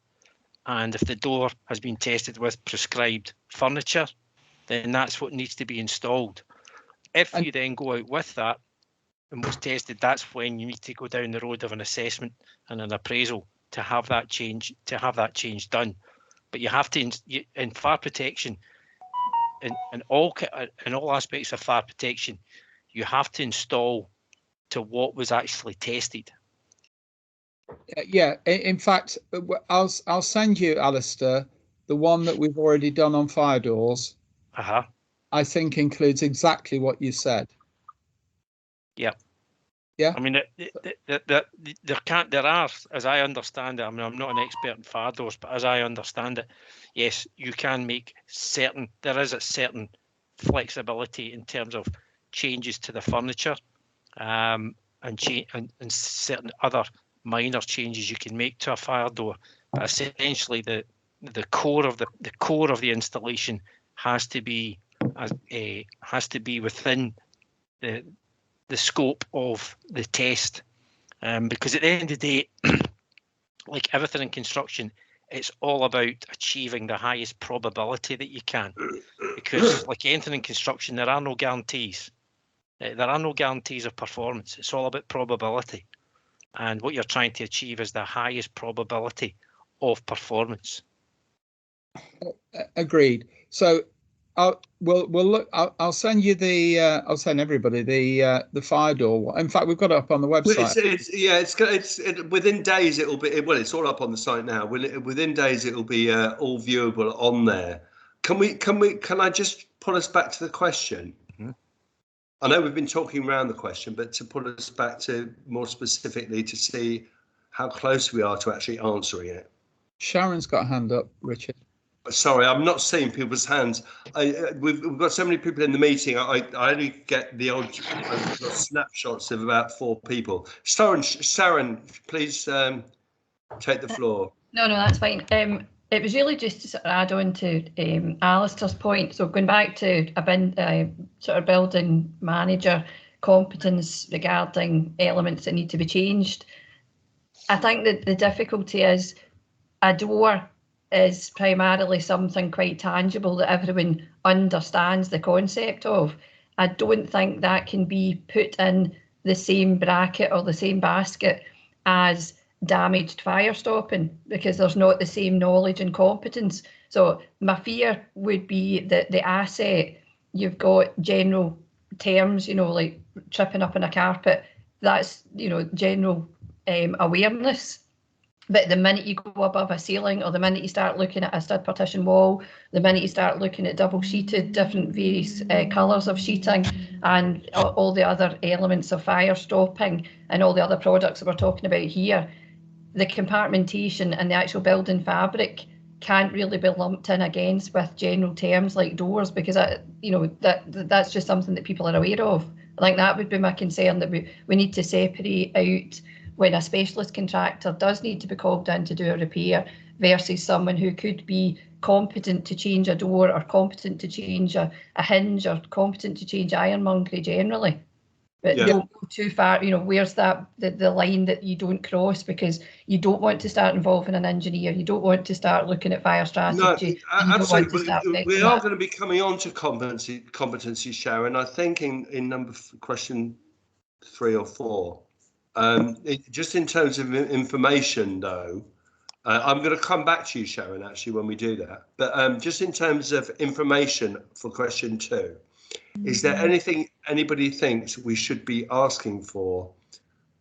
And if the door has been tested with prescribed furniture, then that's what needs to be installed. If you then go out with that and was tested, that's when you need to go down the road of an assessment and an appraisal to have that change done. But you have to, in fire protection, in all aspects of fire protection, you have to install to what was actually tested. Yeah, in fact, I'll send you, Alistair, the one that we've already done on fire doors. I think includes exactly what you said. Yeah. Yeah. I mean, there are, as I understand it, I mean, I'm not an expert in fire doors, but as I understand it, yes, you can make there is a certain flexibility in terms of changes to the furniture, and certain other minor changes you can make to a fire door. But essentially, the core of the installation has to be within the scope of the test, because at the end of the day, like everything in construction, it's all about achieving the highest probability that you can, because like anything in construction, there are no guarantees. There are no guarantees of performance. It's all about probability, and what you're trying to achieve is the highest probability of performance. Agreed. So we'll look. I'll send you the. I'll send everybody the fire door. In fact, we've got it up on the website. It's within days it'll be. Well, it's all up on the site now. Within days it'll be all viewable on there. Can I just pull us back to the question? Mm-hmm. I know we've been talking around the question, but to pull us back to more specifically to see how close we are to actually answering it. Sharon's got a hand up, Richard. Sorry, I'm not seeing people's hands. We've got so many people in the meeting. I only get the odd snapshots of about 4 people. Sharon, please take the floor. No, that's fine. It was really just to sort of add on to Alistair's point. So going back to a sort of building manager competence regarding elements that need to be changed. I think that the difficulty is a door is primarily something quite tangible that everyone understands the concept of. I don't think that can be put in the same bracket or the same basket as damaged fire stopping, because there's not the same knowledge and competence. So my fear would be that the asset, you've got general terms, like tripping up on a carpet, that's, general awareness. But the minute you go above a ceiling, or the minute you start looking at a stud partition wall, the minute you start looking at double sheeted, different various colours of sheeting, and all the other elements of fire stopping and all the other products that we're talking about here, the compartmentation and the actual building fabric can't really be lumped in against with general terms like doors, because that's just something that people are aware of. I think that would be my concern, that we need to separate out when a specialist contractor does need to be called in to do a repair versus someone who could be competent to change a door, or competent to change a hinge, or competent to change ironmongery generally. But don't go too far. Where's that the line that you don't cross, because you don't want to start involving an engineer, you don't want to start looking at fire strategy. No, absolutely. We are going to be coming on to competency, Sharon. I think in question 3 or 4. Just in terms of information, though, I'm going to come back to you, Sharon, actually, when we do that. But just in terms of information for question 2, is there anything anybody thinks we should be asking for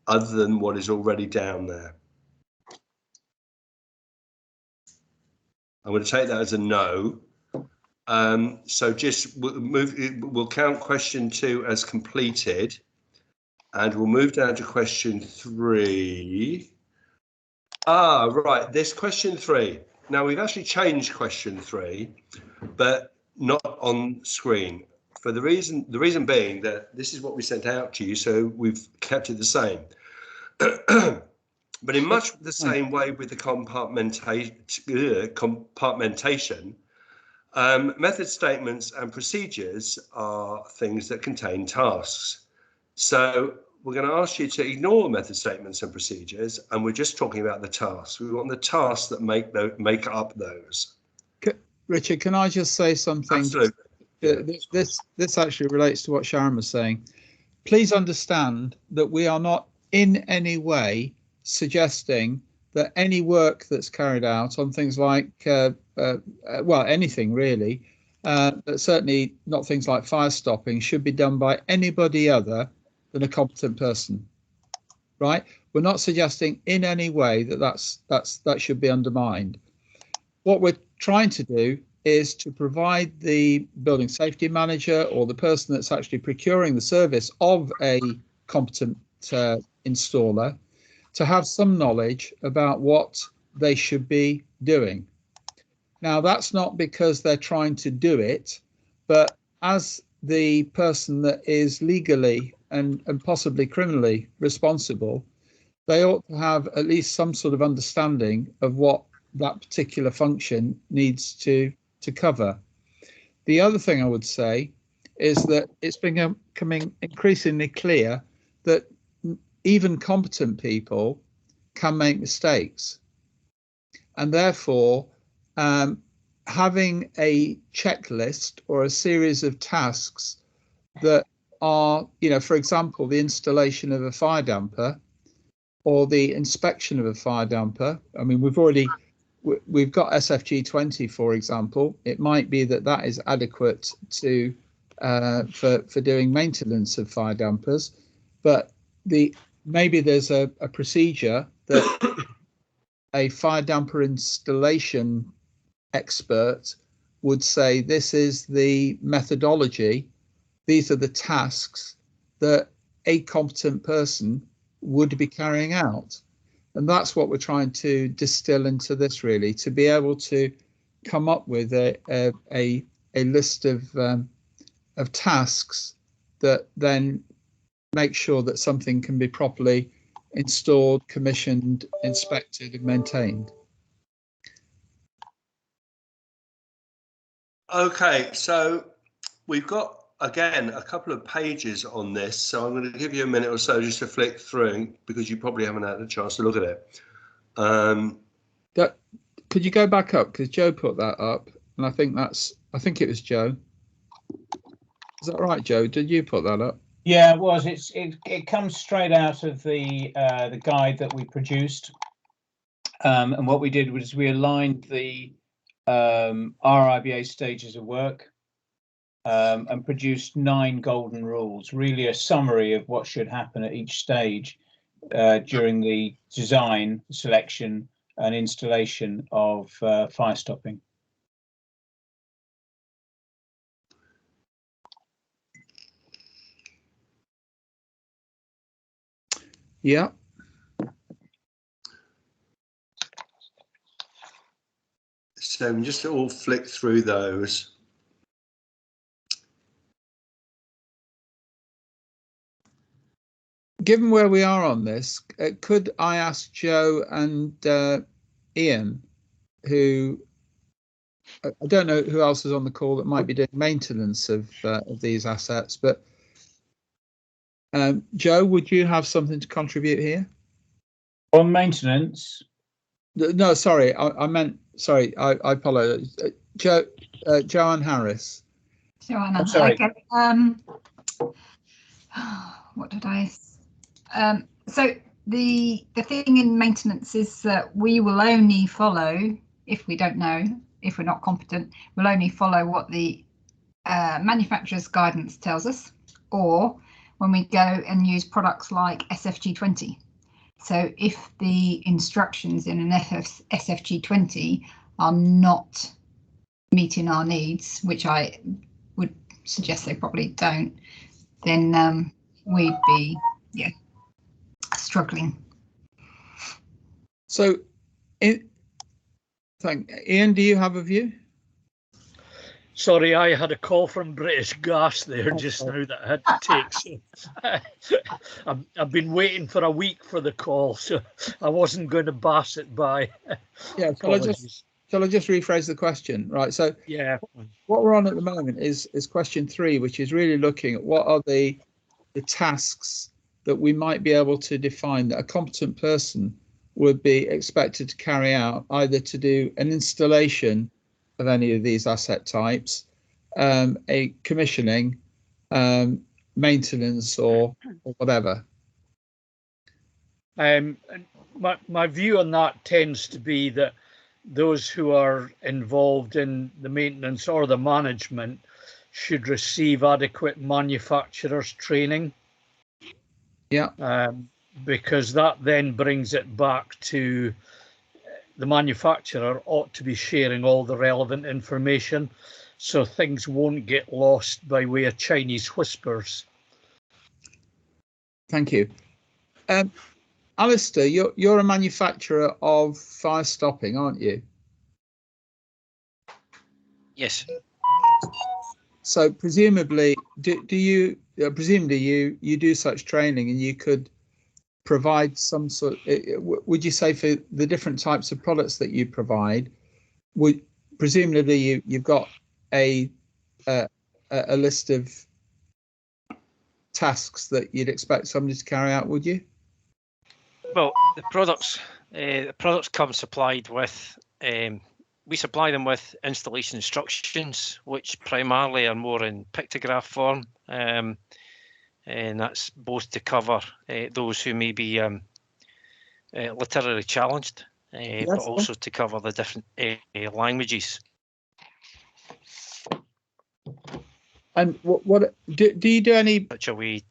other than what is already down there? I'm going to take that as a no. So just we'll count question 2 as completed. And we'll move down to question 3. Right, this question 3. Now, we've actually changed question 3, but not on screen. For the reason being that this is what we sent out to you, so we've kept it the same. But in much the same way with the compartmentation, method statements and procedures are things that contain tasks. So we're going to ask you to ignore method statements and procedures, and we're just talking about the tasks. We want the tasks that make up those. Richard, can I just say something? Absolutely. This actually relates to what Sharon was saying. Please understand that we are not in any way suggesting that any work that's carried out on things like, well, anything really, but certainly not things like fire stopping, should be done by anybody other than a competent person, right? We're not suggesting in any way that that should be undermined. What we're trying to do is to provide the building safety manager, or the person that's actually procuring the service of a competent installer, to have some knowledge about what they should be doing. Now, that's not because they're trying to do it, but as the person that is legally and possibly criminally responsible, they ought to have at least some sort of understanding of what that particular function needs to cover. The other thing I would say is that it's becoming increasingly clear that even competent people can make mistakes, and therefore having a checklist or a series of tasks that are, for example, the installation of a fire damper or the inspection of a fire damper. I mean, we've got SFG 20, for example. It might be that is adequate to for doing maintenance of fire dampers, but maybe there's a procedure that a fire damper installation expert would say, this is the methodology, these are the tasks that a competent person would be carrying out. And that's what we're trying to distill into this, really, to be able to come up with a list of tasks that then make sure that something can be properly installed, commissioned, inspected and maintained. Okay, so we've got, again, a couple of pages on this, so I'm going to give you a minute or so just to flick through, because you probably haven't had a chance to look at it. Could you go back up, because Joe put that up, and I think it was Joe. Is that right, Joe? Did you put that up? Yeah, it was. It comes straight out of the guide that we produced, and what we did was we aligned the RIBA stages of work and produced 9 golden rules, really a summary of what should happen at each stage during the design, selection, an installation of fire stopping. Yeah. So just all flick through those. Given where we are on this, could I ask Joe and Ian, who I don't know who else is on the call that might be doing maintenance of these assets, but Joe, would you have something to contribute here? On maintenance? No, sorry, I meant, sorry, I apologize. Joanne Harris. Joanna, I'm sorry. Okay. What did I? So the thing in maintenance is that we will only follow, if we don't know, if we're not competent, we'll only follow what the manufacturer's guidance tells us, or when we go and use products like SFG20. So if the instructions in an SFG20 are not meeting our needs, which I would suggest they probably don't, then we'd be struggling. So, Ian, do you have a view? Sorry, I had a call from British Gas there just now that I had to take. So I've been waiting for a week for the call, so I wasn't going to bash it by. Yeah, shall I just rephrase the question? Right. So yeah, what we're on at the moment is question 3, which is really looking at what are the tasks that we might be able to define that a competent person would be expected to carry out, either to do an installation of any of these asset types, a commissioning, maintenance, or whatever. My view on that tends to be that those who are involved in the maintenance or the management should receive adequate manufacturers training. Yeah. Because that then brings it back to the manufacturer ought to be sharing all the relevant information so things won't get lost by way of Chinese whispers. Thank you. Alistair, you're a manufacturer of fire stopping, aren't you? Yes. So presumably, do you do such training, and you could provide some sort? Would you say for the different types of products that you provide, would presumably you've got a list of tasks that you'd expect somebody to carry out? Would you? Well, the products come supplied with. We supply them with installation instructions, which primarily are more in pictograph form, and that's both to cover those who may be literally challenged, but also to cover the different languages. And what do you do any such a way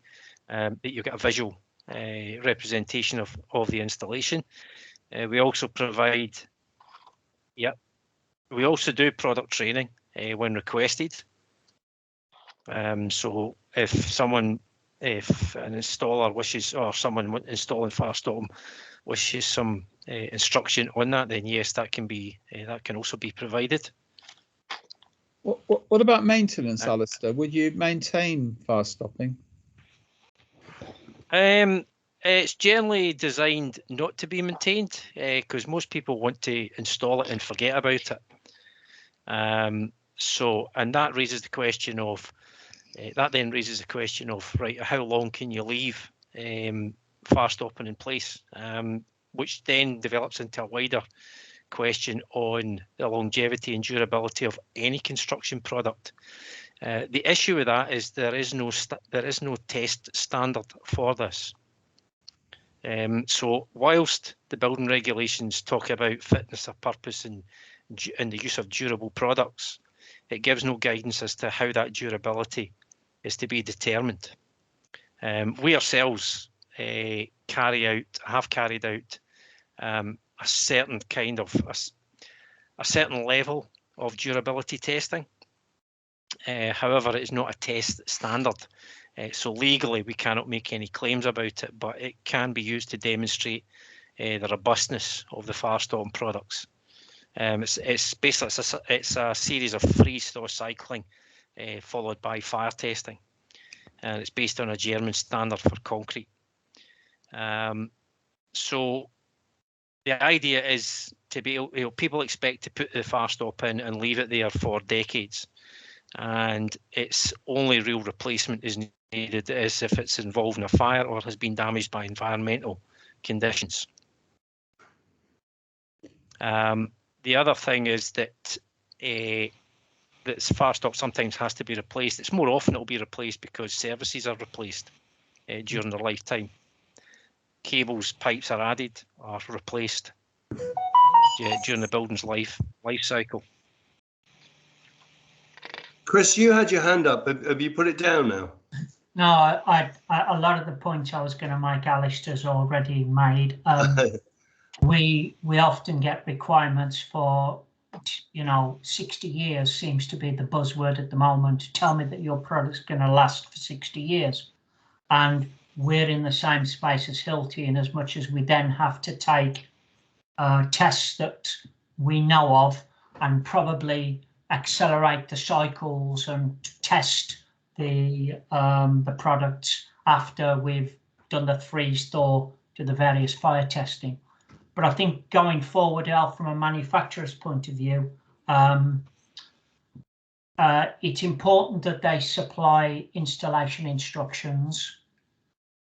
that you get a visual representation of the installation. We also provide, we also do product training when requested. So if an installer wishes, or someone installing FireStorm wishes some instruction on that, then yes, that can also be provided. What about maintenance, Alistair? Would you maintain fire stopping? It's generally designed not to be maintained because most people want to install it and forget about it. And that raises the question of right, how long can you leave fire stopping in place, which then develops into a wider question on the longevity and durability of any construction product. The issue with that is there is no test standard for this. So whilst the building regulations talk about fitness of purpose and the use of durable products, it gives no guidance as to how that durability is to be determined. We ourselves have carried out a a certain kind of a certain level of durability testing. However, it is not a test standard. So legally, we cannot make any claims about it, but it can be used to demonstrate the robustness of the Firestone products. It's basically it's a series of freeze-thaw cycling followed by fire testing, and it's based on a German standard for concrete. So the idea is to be able, people expect to put the Firestop in and leave it there for decades, and its only real replacement is needed is if it's involved in a fire or has been damaged by environmental conditions. The other thing is that that Firestop sometimes has to be replaced. It's more often it will be replaced because services are replaced during their lifetime. Cables, pipes are added or replaced during the building's life cycle. Chris, you had your hand up. Have you put it down now? No, I a lot of the points I was going to make, Alistair's already made. We often get requirements for, 60 years seems to be the buzzword at the moment. Tell me that your product's going to last for 60 years. And we're in the same space as Hilti, in as much as we then have to take tests that we know of and probably accelerate the cycles and test the products after we've done the freeze thaw to the various fire testing. But I think going forward, Al, from a manufacturer's point of view, it's important that they supply installation instructions.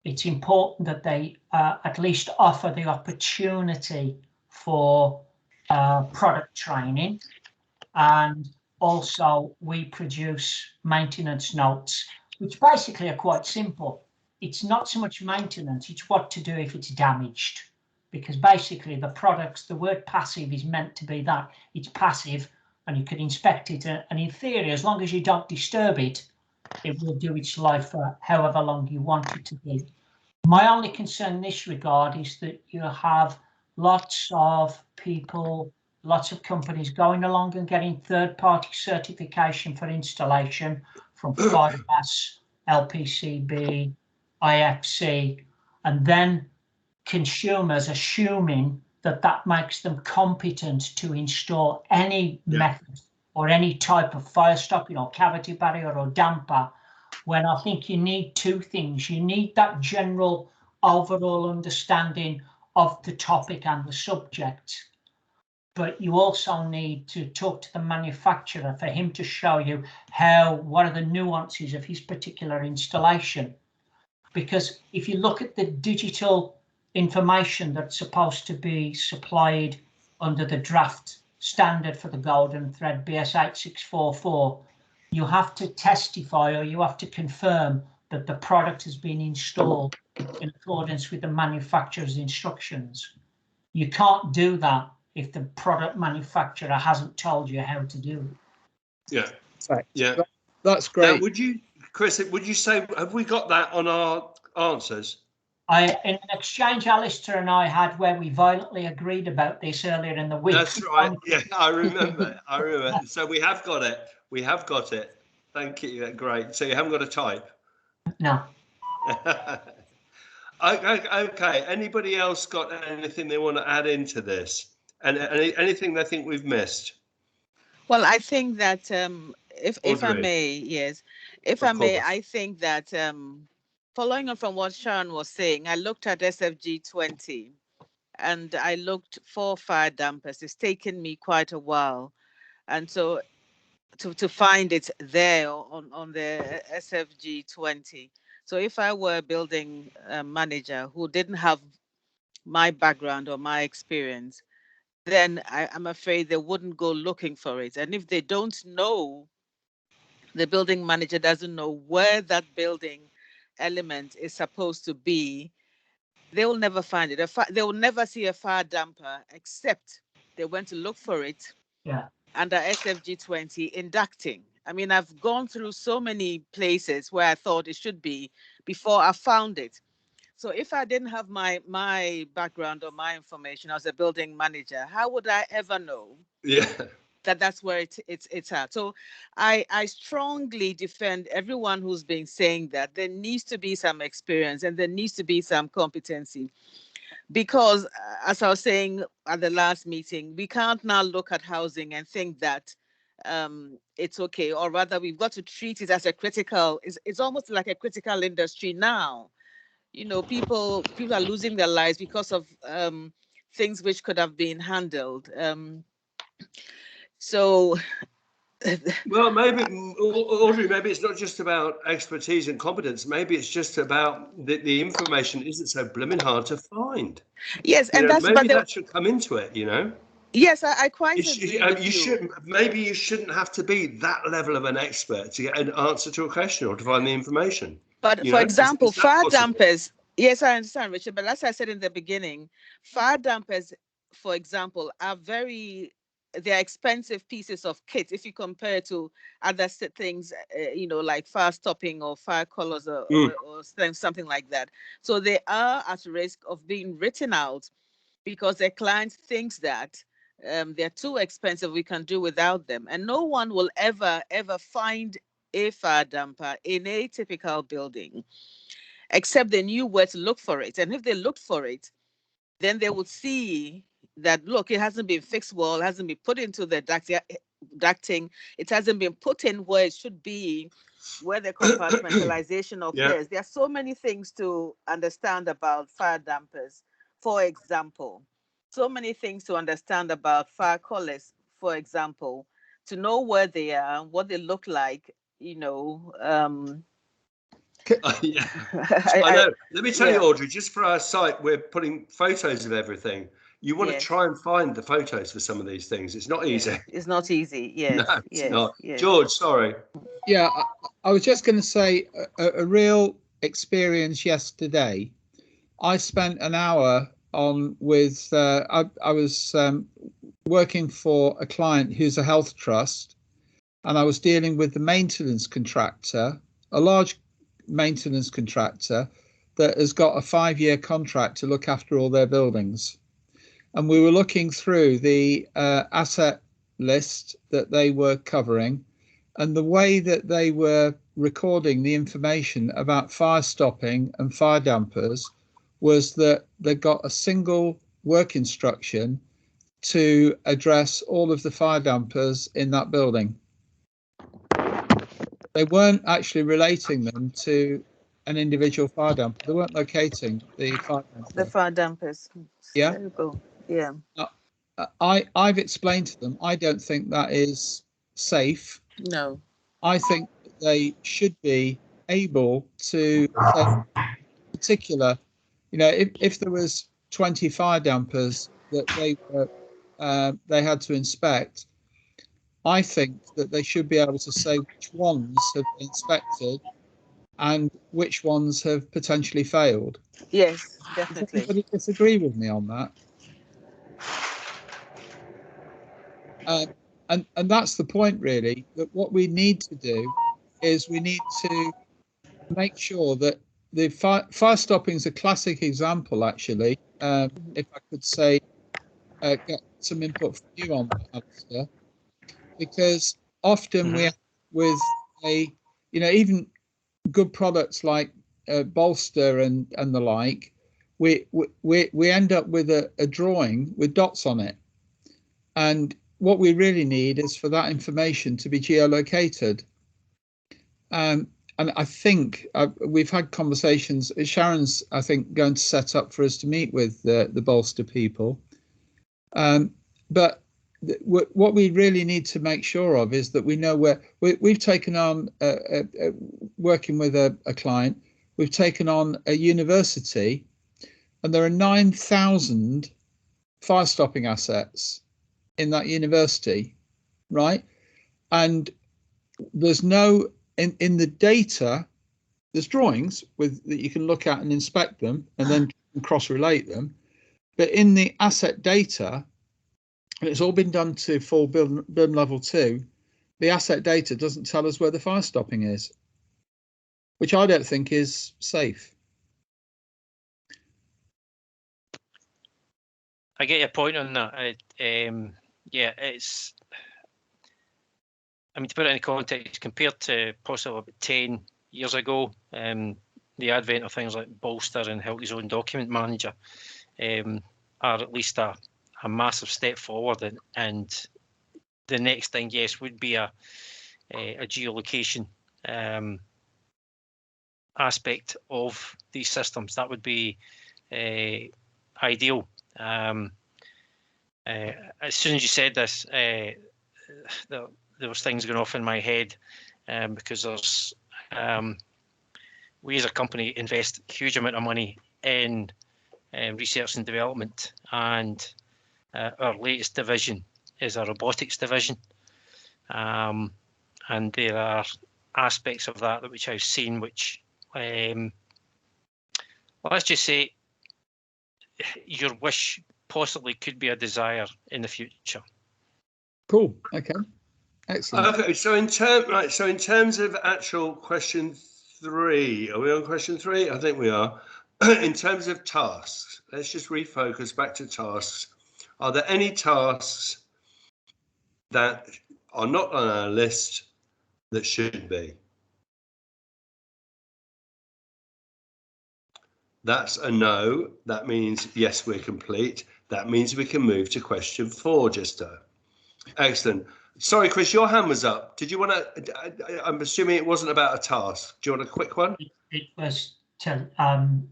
It's important that they at least offer the opportunity for product training, and also we produce maintenance notes, which basically are quite simple. It's not so much maintenance, it's what to do if it's damaged, because basically the products, the word passive is meant to be that it's passive and you can inspect it, and in theory, as long as you don't disturb it, it will do its life for however long you want it to be. My only concern in this regard is that you have lots of people, lots of companies going along and getting third-party certification for installation from FIRES, LPCB, IFC, and then consumers assuming that that makes them competent to install any method or any type of fire stopping or cavity barrier or damper, when I think you need two things. You need that general overall understanding of the topic and the subject, but you also need to talk to the manufacturer for him to show you what are the nuances of his particular installation. Because if you look at the digital information that's supposed to be supplied under the draft standard for the golden thread BS 8644, you have to testify or you have to confirm that the product has been installed in accordance with the manufacturer's instructions. You can't do that if the product manufacturer hasn't told you how to do it. Yeah. Right. Yeah. That's great. Now, would you, Chris, would you say, have we got that on our answers? In an exchange Alistair and I had where we violently agreed about this earlier in the week. That's right. Yeah, I remember. So we have got it. We have got it. Thank you. Great. So you haven't got to type? No. Okay. Anybody else got anything they want to add into this? And anything they think we've missed? Well, I think that if I may, yes, if I may, I think that following on from what Sharon was saying, I looked at SFG 20 and I looked for fire dampers. It's taken me quite a while. And so to find it there on the SFG 20. So if I were a building manager who didn't have my background or my experience, then I'm afraid they wouldn't go looking for it. And if they don't know, the building manager doesn't know where that building element is supposed to be, they will never find it. They will never see a fire damper except they went to look for it under SFG 20 inducting. I mean, I've gone through so many places where I thought it should be before I found it. So if I didn't have my background or my information as a building manager, how would I ever know? Yeah. That's where it's at. So I strongly defend everyone who's been saying that there needs to be some experience and there needs to be some competency, because as I was saying at the last meeting, we can't now look at housing and think that it's okay, or rather we've got to treat it as a critical, it's almost like a critical industry now. You know, people are losing their lives because of things which could have been handled. So well, maybe, Audrey, maybe it's not just about expertise and competence. Maybe it's just about the information isn't so blooming hard to find. Yes, and that's maybe that should come into it. Yes, I quite agree with you. Maybe you shouldn't have to be that level of an expert to get an answer to a question or to find the information. But for example, fire dampers. Yes, I understand, Richard. But as I said in the beginning, fire dampers, for example, they're expensive pieces of kit if you compare to other things, like fire stopping or fire colors or something like that. So they are at risk of being written out because their client thinks that they're too expensive, we can do without them. And no one will ever find a fire damper in a typical building, except they knew where to look for it. And if they looked for it, then they would see that, look, it hasn't been fixed well, it hasn't been put into the ducting, it hasn't been put in where it should be, where the compartmentalization occurs. There are so many things to understand about fire dampers, for example. So many things to understand about fire collars, for example, to know where they are, what they look like, I know. Let me tell you, Audrey, just for our site, we're putting photos of everything. You want to try and find the photos for some of these things. It's not easy. It's not easy. Yes. No, it's not. Yes. George, sorry. Yeah, I was just going to say a real experience yesterday. I spent an hour with I was working for a client who's a health trust, and I was dealing with the maintenance contractor, a large maintenance contractor that has got a 5-year contract to look after all their buildings. And we were looking through the asset list that they were covering, and the way that they were recording the information about fire stopping and fire dampers was that they got a single work instruction to address all of the fire dampers in that building. They weren't actually relating them to an individual fire damper. They weren't locating the fire damper. The fire dampers. Yeah. Terrible. Yeah. I've explained to them, I don't think that is safe. No. I think they should be able to say particular, if there was 20 fire dampers that they had to inspect, I think that they should be able to say which ones have been inspected and which ones have potentially failed. Yes, definitely. Does anybody disagree with me on that? And that's the point, really, that what we need to do is we need to make sure that the fire stopping is a classic example, actually. If I could say, get some input from you on that, Alistair, because often we have with even good products like bolster and the like, we end up with a drawing with dots on it, and what we really need is for that information to be geolocated. And I think we've had conversations. Sharon's, I think, going to set up for us to meet with the bolster people. But what we really need to make sure of is that we know where we've taken on working with a client. We've taken on a university, and there are 9,000 fire stopping assets in that university, right? And there's no in the data, there's drawings that you can look at and inspect them and then cross-relate them. But in the asset data, it's all been done to full BIM level 2. The asset data doesn't tell us where the fire stopping is, which I don't think is safe. I get your point on that. Yeah, it's. I mean, to put it in context, compared to possibly about 10 years ago, the advent of things like Bolster and Hilti's own document manager are at least a massive step forward. And the next thing, yes, would be a geolocation aspect of these systems. That would be ideal. As soon as you said this, there was things going off in my head because there's we as a company invest a huge amount of money in research and development, and our latest division is a robotics division, and there are aspects of that which I've seen which let's just say your wish possibly could be a desire in the future. Cool. Okay. Excellent. Okay. So in terms of actual question 3, are we on question 3? I think we are. In terms of tasks, let's just refocus back to tasks. Are there any tasks that are not on our list that should be? That's a no. That means yes, we're complete. That means we can move to question 4, Gisto. Excellent. Sorry, Chris, your hand was up. Did you want to? I'm assuming it wasn't about a task. Do you want a quick one? It was to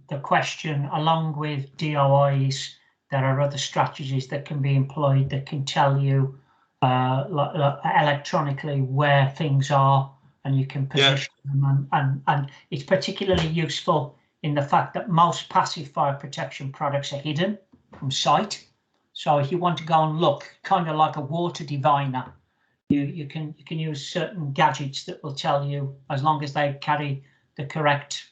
the question, along with DOIs, there are other strategies that can be employed that can tell you electronically where things are, and you can position them. And it's particularly useful in the fact that most passive fire protection products are hidden from sight. So if you want to go and look, kind of like a water diviner, you can use certain gadgets that will tell you, as long as they carry the correct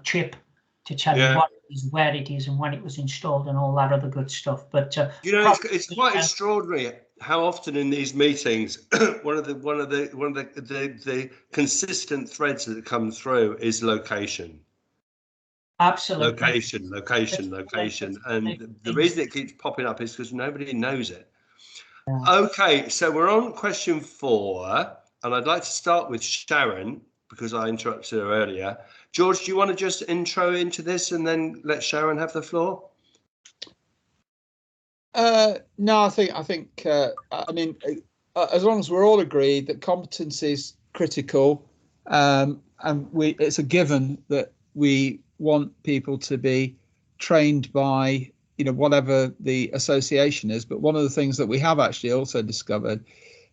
chip, to tell you what it is, where it is, and when it was installed, and all that other good stuff. But you know, it's quite extraordinary how often in these meetings, one of the consistent threads that come through is location. Absolutely. Location. And the reason it keeps popping up is because nobody knows it. Yeah. Okay, so we're on question 4, and I'd like to start with Sharon because I interrupted her earlier. George, do you want to just intro into this and then let Sharon have the floor? No, I think I mean, as long as we're all agreed that competence is critical, and it's a given that we want people to be trained by, whatever the association is. But one of the things that we have actually also discovered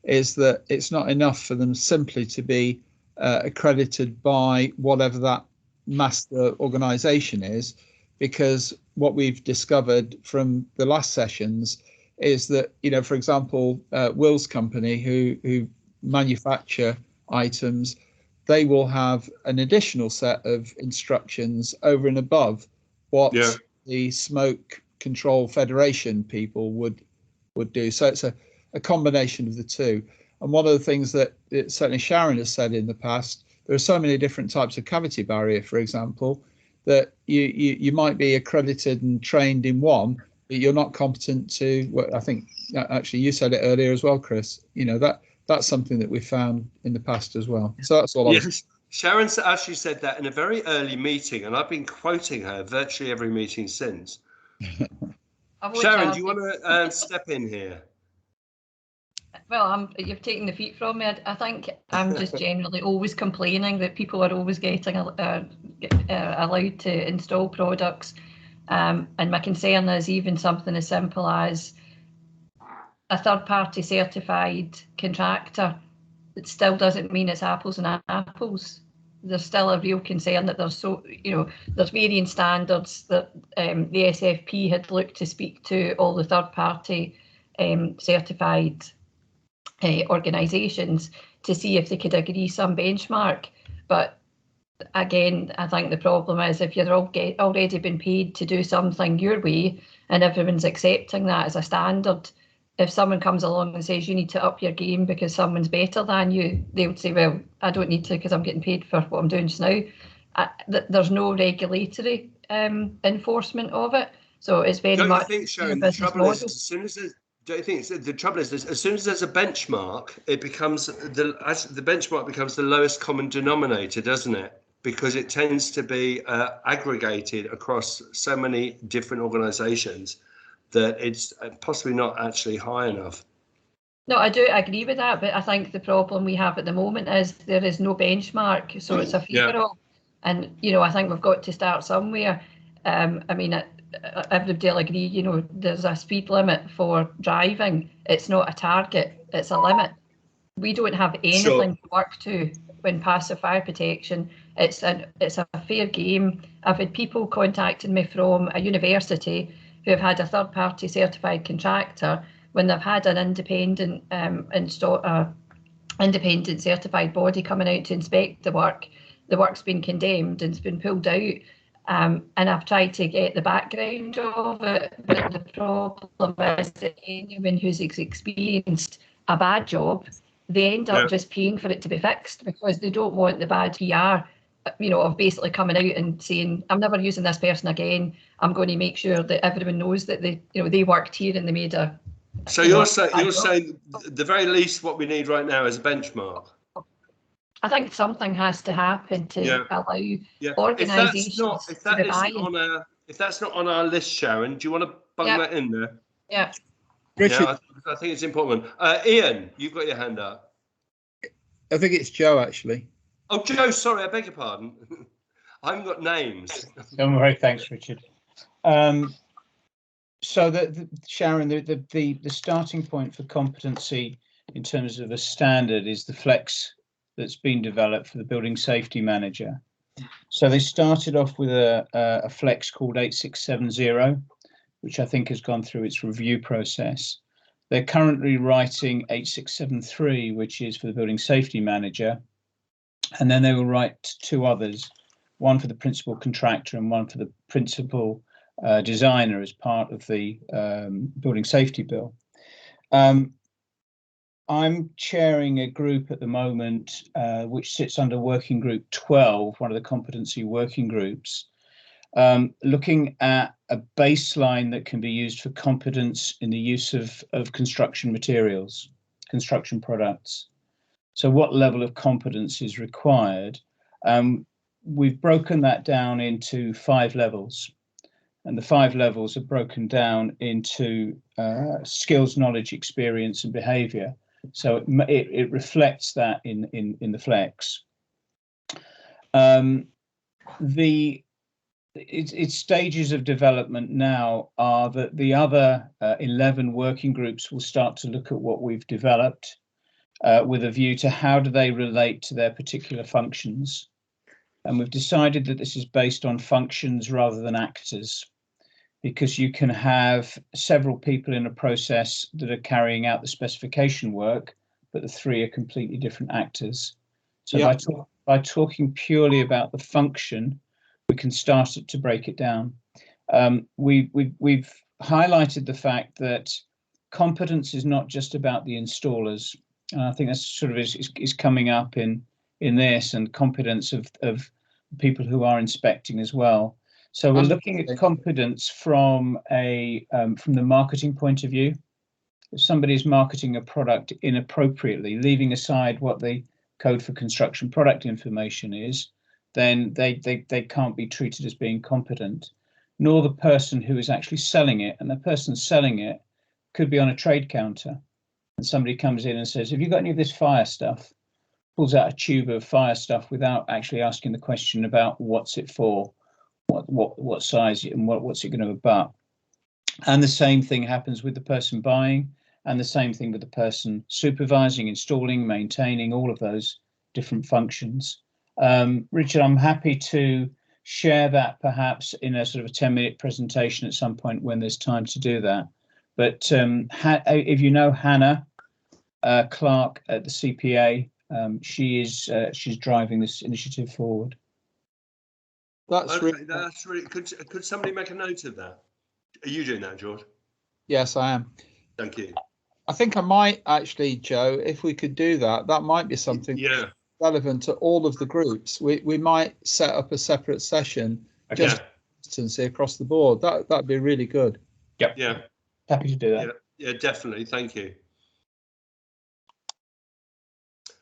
is that it's not enough for them simply to be accredited by whatever that master organization is, because what we've discovered from the last sessions is that, for example, Will's company who manufacture items, they will have an additional set of instructions over and above what the Smoke Control Federation people would do. So it's a combination of the two. And one of the things that certainly Sharon has said in the past, there are so many different types of cavity barrier, for example, that you might be accredited and trained in one, but you're not competent to, well, I think actually you said it earlier as well, Chris, that's something that we found in the past as well. So that's all. Yes, Sharon actually said that in a very early meeting, and I've been quoting her virtually every meeting since. Sharon, do you want to step in here? Well, you've taken the feet from me. I think I'm just generally always complaining that people are always getting allowed to install products. And my concern is even something as simple as a third-party certified contractor. It still doesn't mean it's apples and apples. There's still a real concern that there's there's varying standards that the SFP had looked to speak to all the third-party certified organisations to see if they could agree some benchmark. But again, I think the problem is if you're already been paid to do something your way and everyone's accepting that as a standard, if someone comes along and says you need to up your game because someone's better than you, they would say, well, I don't need to because I'm getting paid for what I'm doing just now. There's no regulatory enforcement of it. So it's very Don't much you think, Sharon, the business trouble is, model. as soon as there's, don't you think the trouble is, as soon as there's a benchmark, it becomes the benchmark becomes the lowest common denominator, doesn't it? Because it tends to be aggregated across so many different organisations that it's possibly not actually high enough. No, I do agree with that, but I think the problem we have at the moment is there is no benchmark, so it's a free-for-all. And, you know, I think we've got to start somewhere. I mean, everybody will agree, you know, there's a speed limit for driving. It's not a target, it's a limit. We don't have anything to work to when passive fire protection. It's a fair game. I've had people contacting me from a university who have had a third-party certified contractor when they've had an independent independent certified body coming out to inspect the work's been condemned and it's been pulled out. And I've tried to get the background of it, but the problem is that anyone who's experienced a bad job, they end up just paying for it to be fixed because they don't want the bad PR, you know, of basically coming out and saying, I'm never using this person again. I'm going to make sure that everyone knows that they worked here and they made a. So you're saying the very least what we need right now is a benchmark. I think something has to happen to allow organisations if that's not on our list, Sharon, do you want to bung that in there? Yeah. Richard, I think it's important. Ian, you've got your hand up. I think it's Joe, actually. Oh, Joe, sorry, I beg your pardon. I haven't got names. Don't worry, thanks, Richard. So, Sharon, the starting point for competency in terms of a standard is the flex that's been developed for the building safety manager. So they started off with a flex called 8670, which I think has gone through its review process. They're currently writing 8673, which is for the building safety manager. And then they will write two others, one for the principal contractor and one for the principal designer as part of the building safety bill. I'm chairing a group at the moment which sits under working group 12, one of the competency working groups, looking at a baseline that can be used for competence in the use of construction materials, construction products. So what level of competence is required? We've broken that down into 5 levels. And the 5 levels are broken down into skills, knowledge, experience, and behaviour. So it reflects that in the flex. Its stages of development now are that the other 11 working groups will start to look at what we've developed with a view to how do they relate to their particular functions. And we've decided that this is based on functions rather than actors, because you can have several people in a process that are carrying out the specification work, but the 3 are completely different actors. So by talking purely about the function, we can start to break it down. We've highlighted the fact that competence is not just about the installers. And I think that's sort of is coming up in this, and competence of people who are inspecting as well. So we're looking at competence from the marketing point of view. If somebody is marketing a product inappropriately, leaving aside what the code for construction product information is, then they can't be treated as being competent, nor the person who is actually selling it. And the person selling it could be on a trade counter, and somebody comes in and says, have you got any of this fire stuff? Pulls out a tube of fire stuff without actually asking the question about what's it for, what size and what's it going to abut. And the same thing happens with the person buying, and the same thing with the person supervising, installing, maintaining, all of those different functions. Richard, I'm happy to share that perhaps in a sort of a 10-minute presentation at some point when there's time to do that. But if you know Hannah Clark at the CPA, she's driving this initiative forward. That's really. Could somebody make a note of that? Are you doing that, George? Yes, I am. Thank you. I think I might actually, Joe, if we could do that, that might be something relevant to all of the groups. We might set up a separate session just competency across the board. That'd be really good. Yep. Yeah. Happy to do that. Yeah, definitely. Thank you.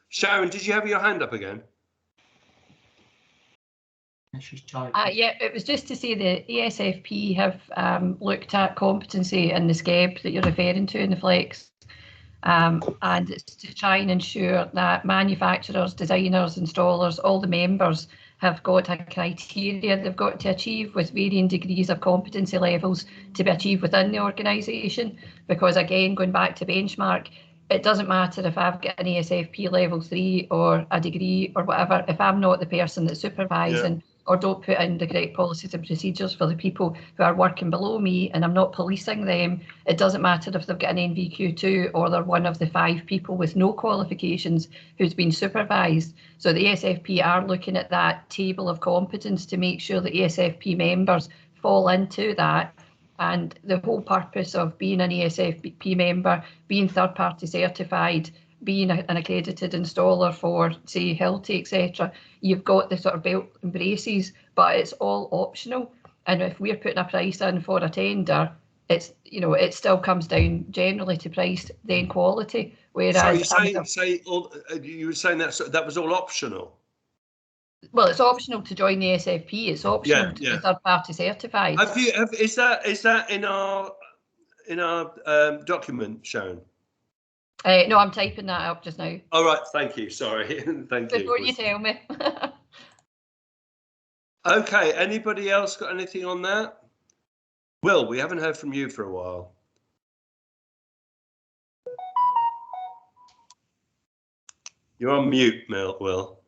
Sharon, did you have your hand up again? Yeah, it was just to say the ESFP have looked at competency in the SCEB that you're referring to in the Flex. And it's to try and ensure that manufacturers, designers, installers, all the members have got a criteria they've got to achieve with varying degrees of competency levels to be achieved within the organisation. Because again, going back to benchmark, it doesn't matter if I've got an ESFP level 3 or a degree or whatever, if I'm not the person that's supervising or don't put in the correct policies and procedures for the people who are working below me and I'm not policing them, it doesn't matter if they've got an NVQ2 or they're one of the 5 people with no qualifications who's been supervised. So the ESFP are looking at that table of competence to make sure that ESFP members fall into that. And the whole purpose of being an ESFP member, being third-party certified, being an accredited installer for, say, Hilti, etc., you've got the sort of belt and braces, but it's all optional. And if we're putting a price in for a tender, it's, you know, it still comes down generally to price, then quality. Whereas you were saying that was all optional. Well, it's optional to join the SFP. It's optional to be third-party certified. Is that in our document, Sharon? No, I'm typing that up just now. All right, thank you. Sorry, thank you. Before you tell me. Okay, anybody else got anything on that? Will, we haven't heard from you for a while. You're on mute, Will.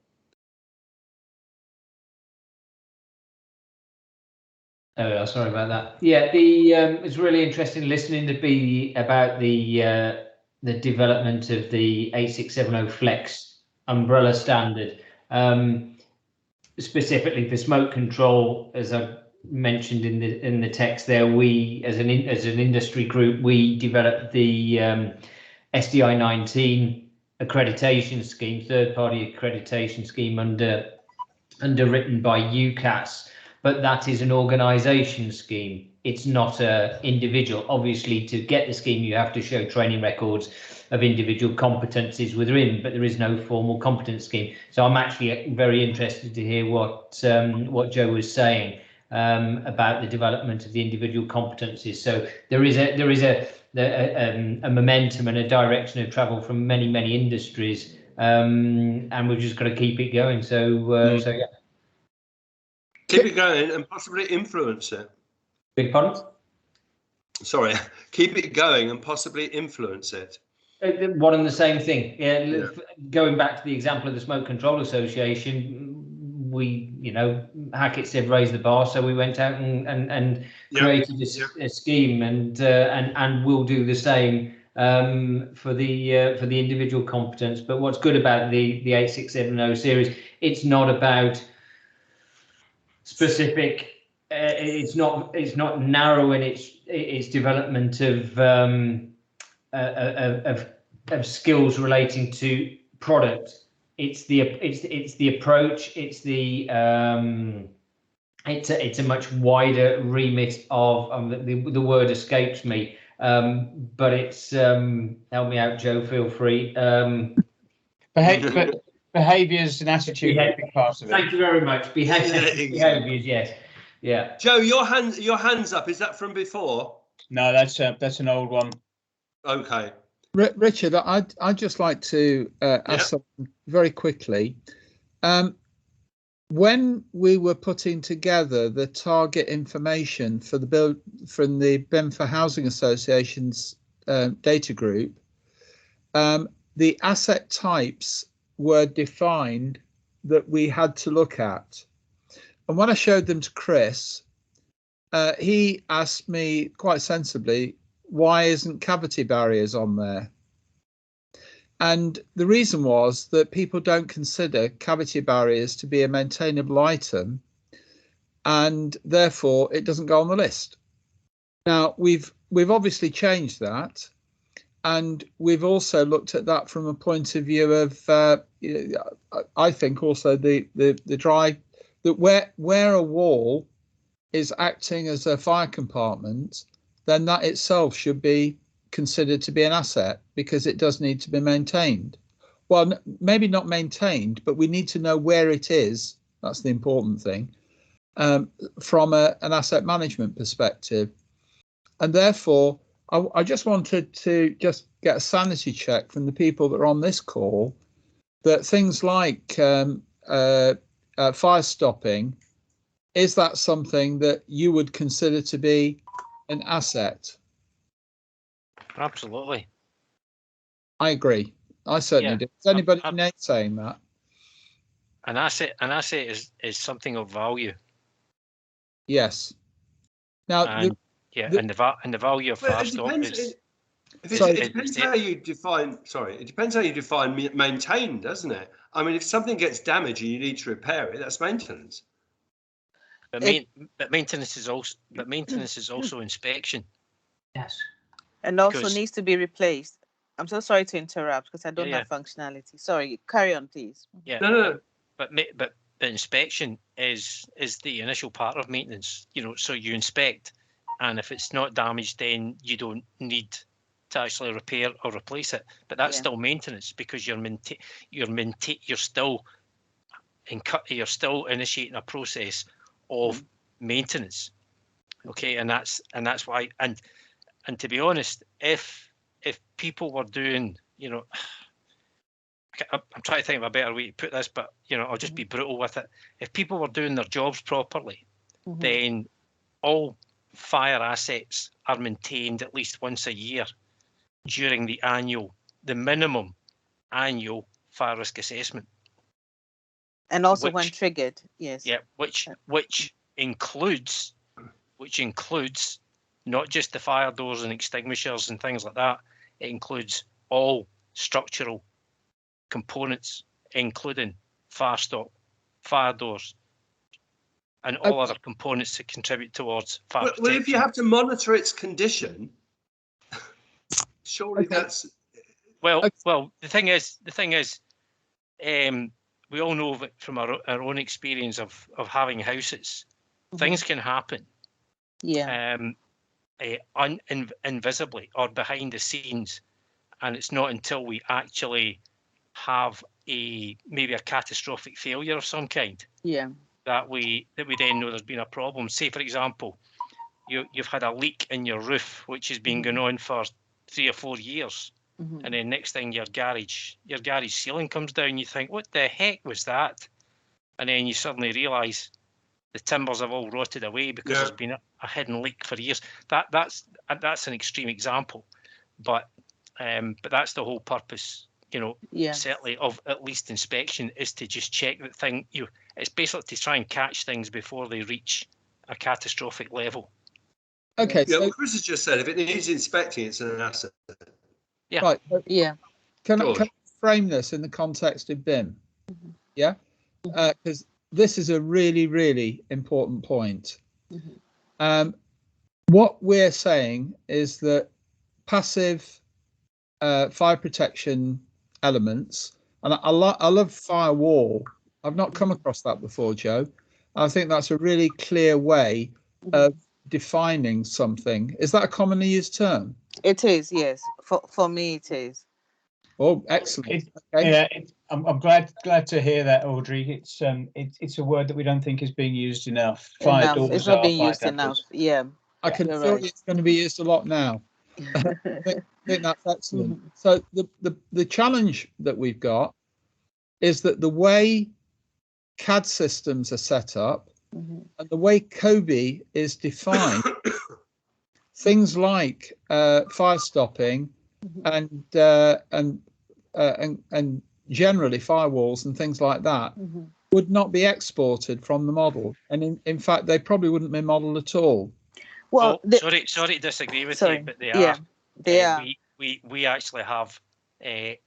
Oh, sorry about that. Yeah, it's really interesting listening to B about the development of the 8670 Flex umbrella standard, specifically for smoke control. As I mentioned in the text there, we as an industry group, we developed the SDI 19 accreditation scheme, third-party accreditation scheme underwritten by UCAS. But that is an organisation scheme. It's not an individual. Obviously, to get the scheme, you have to show training records of individual competencies within, but there is no formal competence scheme. So I'm actually very interested to hear what Joe was saying about the development of the individual competencies. So there is a momentum and a direction of travel from many industries, and we've just got to keep it going. So so yeah. Keep it going and possibly influence it. Big pardon? Sorry, keep it going and possibly influence it. One and the same thing. Yeah. Going back to the example of the Smoke Control Association, we, Hackett said raise the bar, so we went out and created a scheme, and we'll do the same for the individual competence. But what's good about the 8670 series, it's not about specific. It's not narrow in its development of skills relating to product. It's the approach. It's a much wider remit of the word escapes me, but it's help me out, Joe. Feel free. Behaviours and attitude are a big part of it. Thank you very much. Behaviours, yes. Yeah. Joe, your hands up. Is that from before? No, that's an old one. Okay. Richard, I'd just like to ask something very quickly. When we were putting together the target information for the from the BIM4Housing Association's data group, the asset types were defined that we had to look at. And when I showed them to Chris, he asked me quite sensibly, why isn't cavity barriers on there? And the reason was that people don't consider cavity barriers to be a maintainable item, and therefore it doesn't go on the list. Now we've obviously changed that, and we've also looked at that from a point of view of I think also the drive that where a wall is acting as a fire compartment, then that itself should be considered to be an asset because it does need to be maintained. Well, maybe not maintained, but we need to know where it is. That's the important thing, from an asset management perspective. And therefore, I just wanted to just get a sanity check from the people that are on this call that things like fire stopping, is that something that you would consider to be an asset? Absolutely. I agree. I certainly do. Is anybody saying that? An asset is something of value. Yes. Now, and the value of fire stop is. It depends how you define. Sorry, it depends how you define maintain, doesn't it? I mean, if something gets damaged and you need to repair it, that's maintenance. But maintenance is also inspection. Yes. And also needs to be replaced. I'm so sorry to interrupt because I don't have functionality. Sorry, carry on, please. Yeah. No. But the inspection is the initial part of maintenance. So you inspect, and if it's not damaged, then you don't need to actually repair or replace it. But that's still maintenance because you're still initiating a process of maintenance. Okay, and that's why. And to be honest, if people were doing, I'm trying to think of a better way to put this, but I'll just be brutal with it. If people were doing their jobs properly, then all fire assets are maintained at least once a year during the minimum annual fire risk assessment. And also when triggered, yes. Yeah, which includes not just the fire doors and extinguishers and things like that. It includes all structural components, including fire stop, fire doors, and all other components that contribute towards fire protection. Well, if you have to monitor its condition, surely that's. Well, the thing is, we all know that from our own experience of having houses, things can happen. Yeah. Invisibly or behind the scenes, and it's not until we actually have maybe a catastrophic failure of some kind that we then know there's been a problem. Say, for example, you've had a leak in your roof which has been going on for 3 or 4 years, and then next thing your garage ceiling comes down. You think, what the heck was that? And then you suddenly realise the timbers have all rotted away because there's been a hidden leak for years. That's an extreme example, but that's the whole purpose, certainly of at least inspection, is to just check that thing. It's basically to try and catch things before they reach a catastrophic level. Okay. Yeah, what Chris has just said, if it needs inspecting, it's an asset. Yeah. Right. Yeah. Can I frame this in the context of BIM? Yeah. Because this is a really, really important point. What we're saying is that passive fire protection elements, and I love firewall. I've not come across that before, Joe. I think that's a really clear way of defining something. Is that a commonly used term? It is, yes. For me, it is. Oh, excellent. Yeah, I'm glad to hear that, Audrey. It's a word that we don't think is being used enough. Fire doors it's not being used enough. Yeah. I can feel it's going to be used a lot now. I think that's excellent. So the challenge that we've got is that the way CAD systems are set up and the way COBie is defined, things like fire stopping and generally firewalls and things like that would not be exported from the model, and in fact they probably wouldn't be modeled at all. Well, sorry to disagree with you, but they are. They are. We actually have a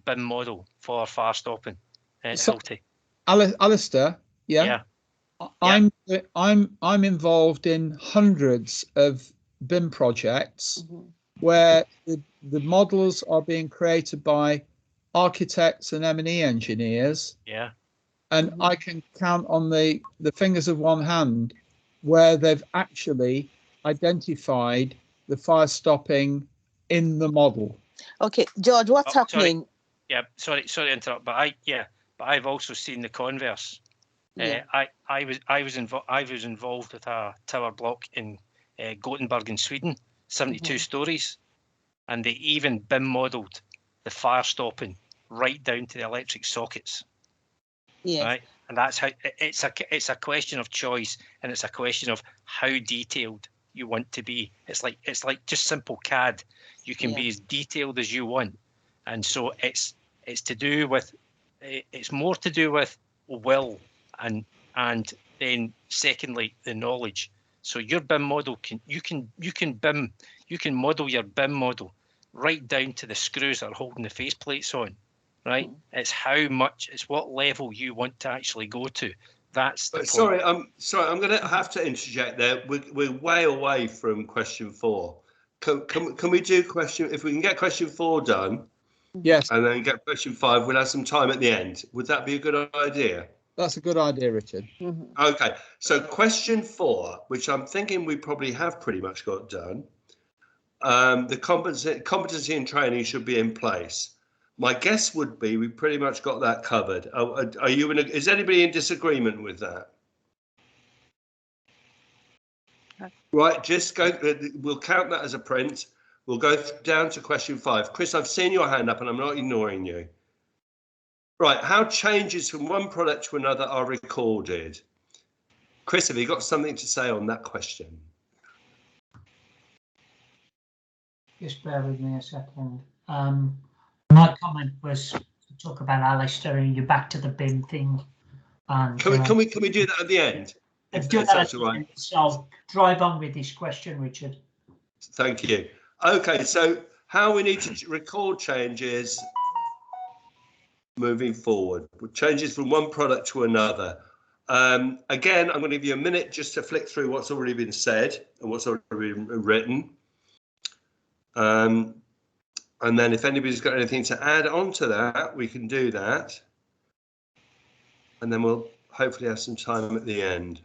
BIM model for fire stopping. Alistair, I'm involved in hundreds of BIM projects where the models are being created by architects and M&E engineers. Yeah. And I can count on the fingers of one hand where they've actually identified the fire stopping in the model. Okay, George, what's happening? Sorry to interrupt, but I've also seen the converse. Yeah. I was involved with a tower block in Gothenburg in Sweden, 72 stories, and they even BIM modelled the fire stopping right down to the electric sockets. Yes. Right, and that's how it's a question of choice, and it's a question of how detailed you want to be. It's like just simple CAD. You can be as detailed as you want, and so it's to do with it's more to do with will and then secondly the knowledge. So your BIM model you can model your BIM model right down to the screws that are holding the face plates on. Right, it's it's what level you want to actually go to. That's the point. Sorry, I'm going to have to interject there. We're way away from question 4. Can we do if we can get question 4 done? Yes. And then get question 5. We'll have some time at the end. Would that be a good idea? That's a good idea, Richard. Okay, so question 4, which I'm thinking we probably have pretty much got done. The competency and training should be in place. My guess would be we pretty much got that covered. Are you is anybody in disagreement with that? Right, just go. We'll count that as a print. We'll go down to question 5. Chris, I've seen your hand up and I'm not ignoring you. Right, how changes from one product to another are recorded? Chris, have you got something to say on that question? Just bear with me a second. My comment was to talk about Alistair and you're back to the BIM thing. And, can we do that at the end? If that's all right. So drive on with this question, Richard. Thank you. Okay, so how we need to record changes moving forward, changes from one product to another. Again, I'm going to give you a minute just to flick through what's already been said and what's already been written. And then if anybody's got anything to add on to that, we can do that. And then we'll hopefully have some time at the end.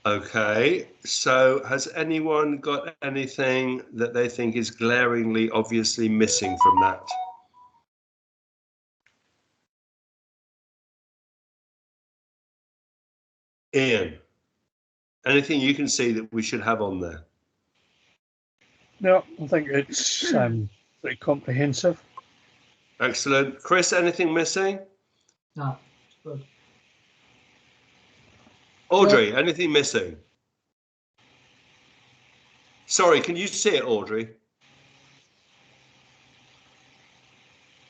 Okay, so has anyone got anything that they think is glaringly, obviously missing from that? Ian, anything you can see that we should have on there? No, I think it's pretty comprehensive. Excellent. Chris, anything missing? No, it's good. Audrey, anything missing? Sorry, can you see it, Audrey?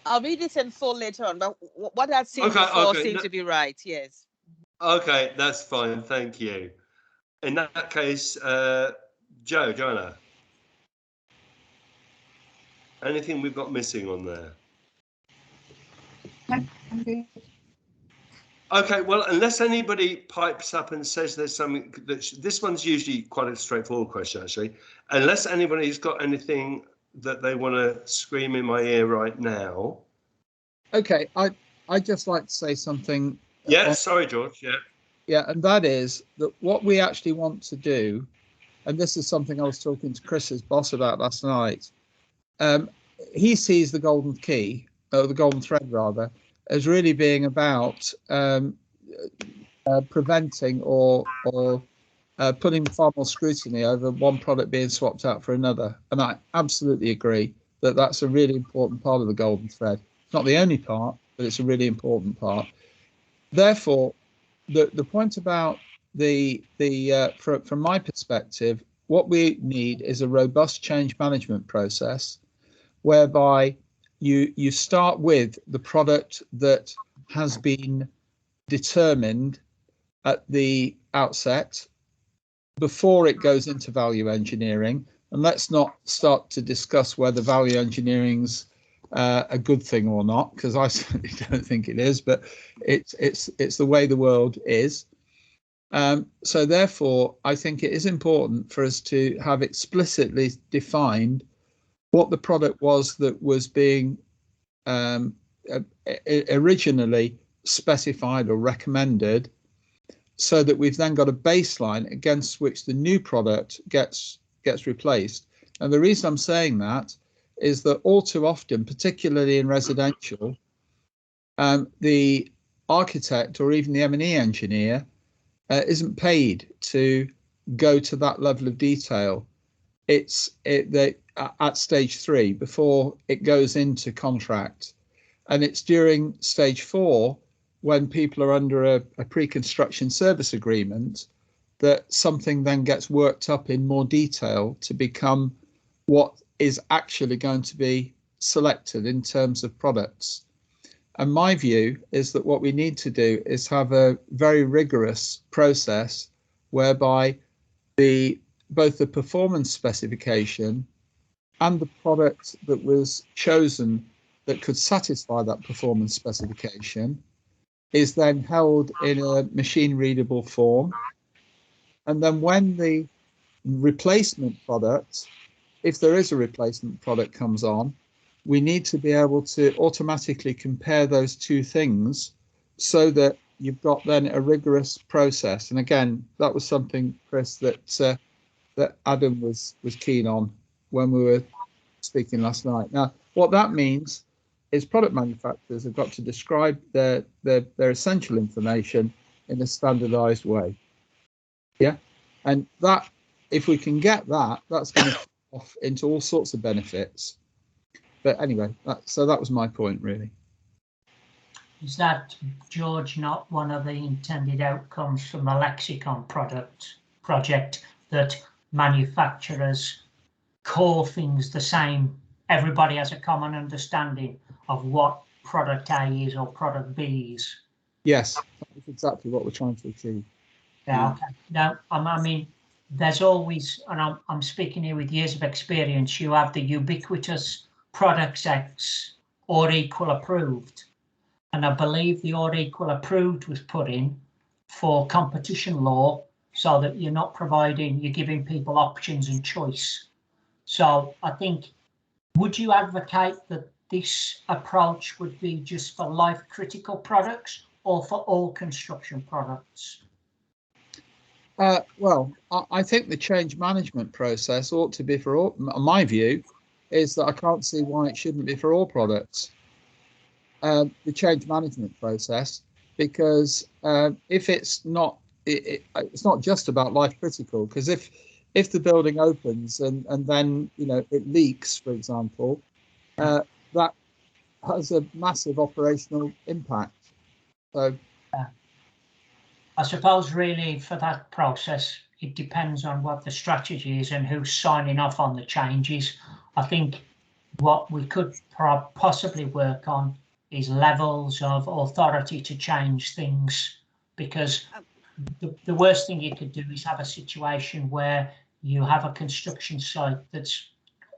I'll read this in full later on, but what I've seen before seemed to be right, yes. Okay, that's fine, thank you. In that case, Joanna, anything we've got missing on there? Okay. Okay, well, unless anybody pipes up and says there's something this one's usually quite a straightforward question, actually. Unless anybody's got anything that they want to scream in my ear right now. Okay, I'd just like to say something. Yeah, sorry, George. Yeah, and that is that what we actually want to do, and this is something I was talking to Chris's boss about last night. He sees the golden key, or the golden thread rather, as really being about preventing or putting far more scrutiny over one product being swapped out for another. And I absolutely agree that that's a really important part of the golden thread. It's not the only part, but it's a really important part. Therefore, the point about from my perspective, what we need is a robust change management process whereby you start with the product that has been determined at the outset before it goes into value engineering. And let's not start to discuss whether value engineering's a good thing or not, because I certainly don't think it is, but it's the way the world is. So therefore, I think it is important for us to have explicitly defined what the product was that was being originally specified or recommended, so that we've then got a baseline against which the new product gets replaced. And the reason I'm saying that is that all too often, particularly in residential, the architect or even the M&E engineer isn't paid to go to that level of detail. It's at stage 3 before it goes into contract, and it's during stage 4 when people are under a pre-construction service agreement that something then gets worked up in more detail to become what is actually going to be selected in terms of products. And my view is that what we need to do is have a very rigorous process whereby both the performance specification and the product that was chosen that could satisfy that performance specification is then held in a machine readable form. And then when the replacement product, if there is a replacement product, comes on, we need to be able to automatically compare those two things so that you've got then a rigorous process. And again, that was something, Chris, that Adam was keen on when we were speaking last night. Now, what that means is product manufacturers have got to describe their essential information in a standardized way. Yeah, and that, if we can get that, that's going to off into all sorts of benefits. But anyway, so that was my point, really. Is that, George, not one of the intended outcomes from the lexicon project, that manufacturers call things the same? Everybody has a common understanding of what product A is or product B is. Yes, that's exactly what we're trying to achieve. Yeah, okay. Now, I mean, there's always, and I'm speaking here with years of experience, you have the ubiquitous products X or equal approved. And I believe the or equal approved was put in for competition law, so that you're not providing, you're giving people options and choice. So I think, would you advocate that this approach would be just for life critical products or for all construction products? Well, I think the change management process ought to be for all. My view is that I can't see why it shouldn't be for all products. The change management process, because if it's not, it's not just about life critical. Because if the building opens and then it leaks, for example, that has a massive operational impact. So. I suppose really for that process, it depends on what the strategy is and who's signing off on the changes. I think what we could possibly work on is levels of authority to change things, because the worst thing you could do is have a situation where you have a construction site that's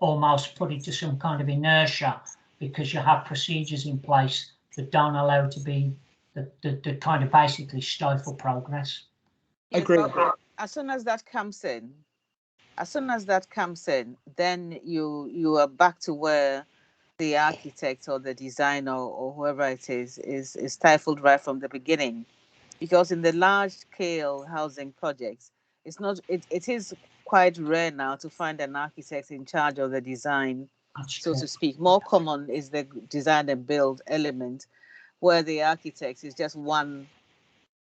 almost put into some kind of inertia because you have procedures in place that don't allow to be that kind of basically stifle progress. I agree. As soon as that comes in, then you are back to where the architect or the designer or whoever it is stifled right from the beginning. Because in the large scale housing projects, it is quite rare now to find an architect in charge of the design, so to speak. More common is the design and build element, where the architect is just one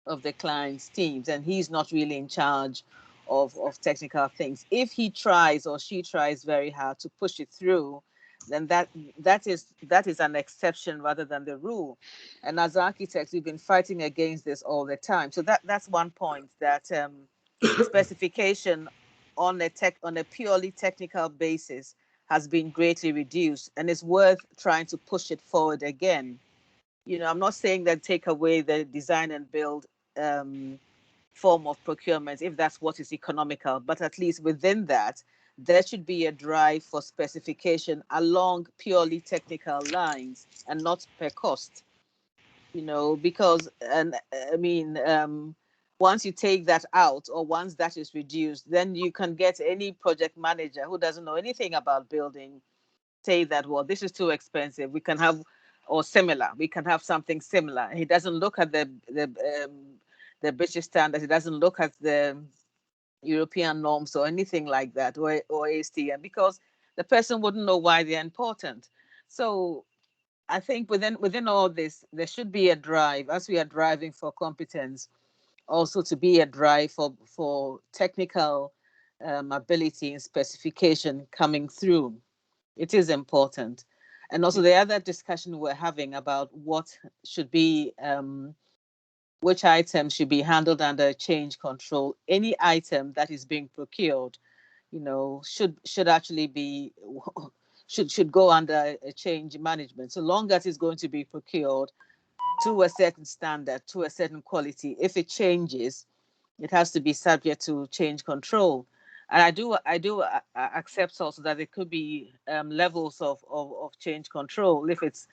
of the client's teams and he's not really in charge of technical things. If he tries or she tries very hard to push it through, then that is an exception rather than the rule. And as architects, we've been fighting against this all the time. So that's one point, that specification on a purely technical basis has been greatly reduced, and it's worth trying to push it forward again. I'm not saying that take away the design and build form of procurement if that's what is economical, but at least within that, there should be a drive for specification along purely technical lines and not per cost. Because, and I mean, once you take that out, or once that is reduced, then you can get any project manager who doesn't know anything about building say that, well, this is too expensive. We can have, or similar. We can have something similar. He doesn't look at the British standards. He doesn't look at the European norms or anything like that, or ASTM, because the person wouldn't know why they're important. So I think within all this, there should be a drive, as we are driving for competence, also to be a drive for technical ability and specification coming through. It is important. And also the other discussion we're having about what should be, which items should be handled under change control. Any item that is being procured, you know, should actually be, should go under a change management, so long as it's going to be procured to a certain standard, to a certain quality. If it changes, it has to be subject to change control. And I do accept also that there could be levels of change control. If it's,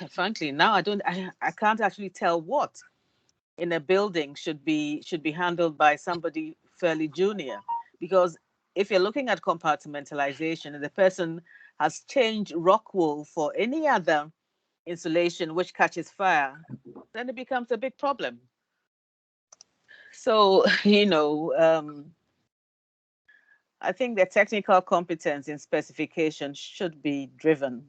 frankly, now I can't actually tell what in a building should be handled by somebody fairly junior, because if you're looking at compartmentalization and the person has changed rock wool for any other insulation which catches fire, then it becomes a big problem. So, you know, I think the technical competence in specification should be driven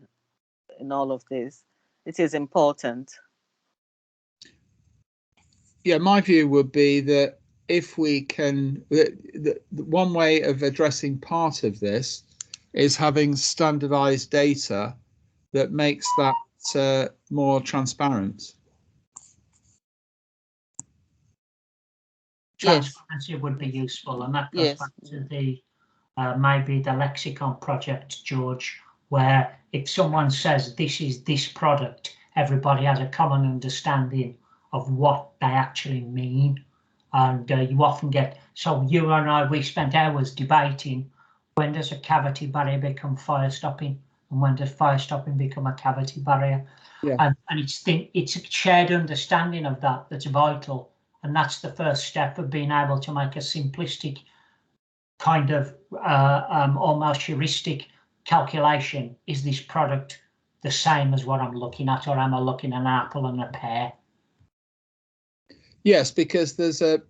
in all of this. It is important. Yeah, my view would be that if we can, the one way of addressing part of this is having standardized data that makes that more transparent. Transparency would be useful, and that goes back to the maybe the lexicon project, George, where if someone says this is this product, everybody has a common understanding of what they actually mean. And you often get, so you and I, we spent hours debating, when does a cavity barrier become fire stopping, and when does fire stopping become a cavity barrier? Yeah. And it's a shared understanding of that that's vital. And that's the first step of being able to make a simplistic kind of almost heuristic calculation. Is this product the same as what I'm looking at, or am I looking at an apple and a pear? Yes, because there's a,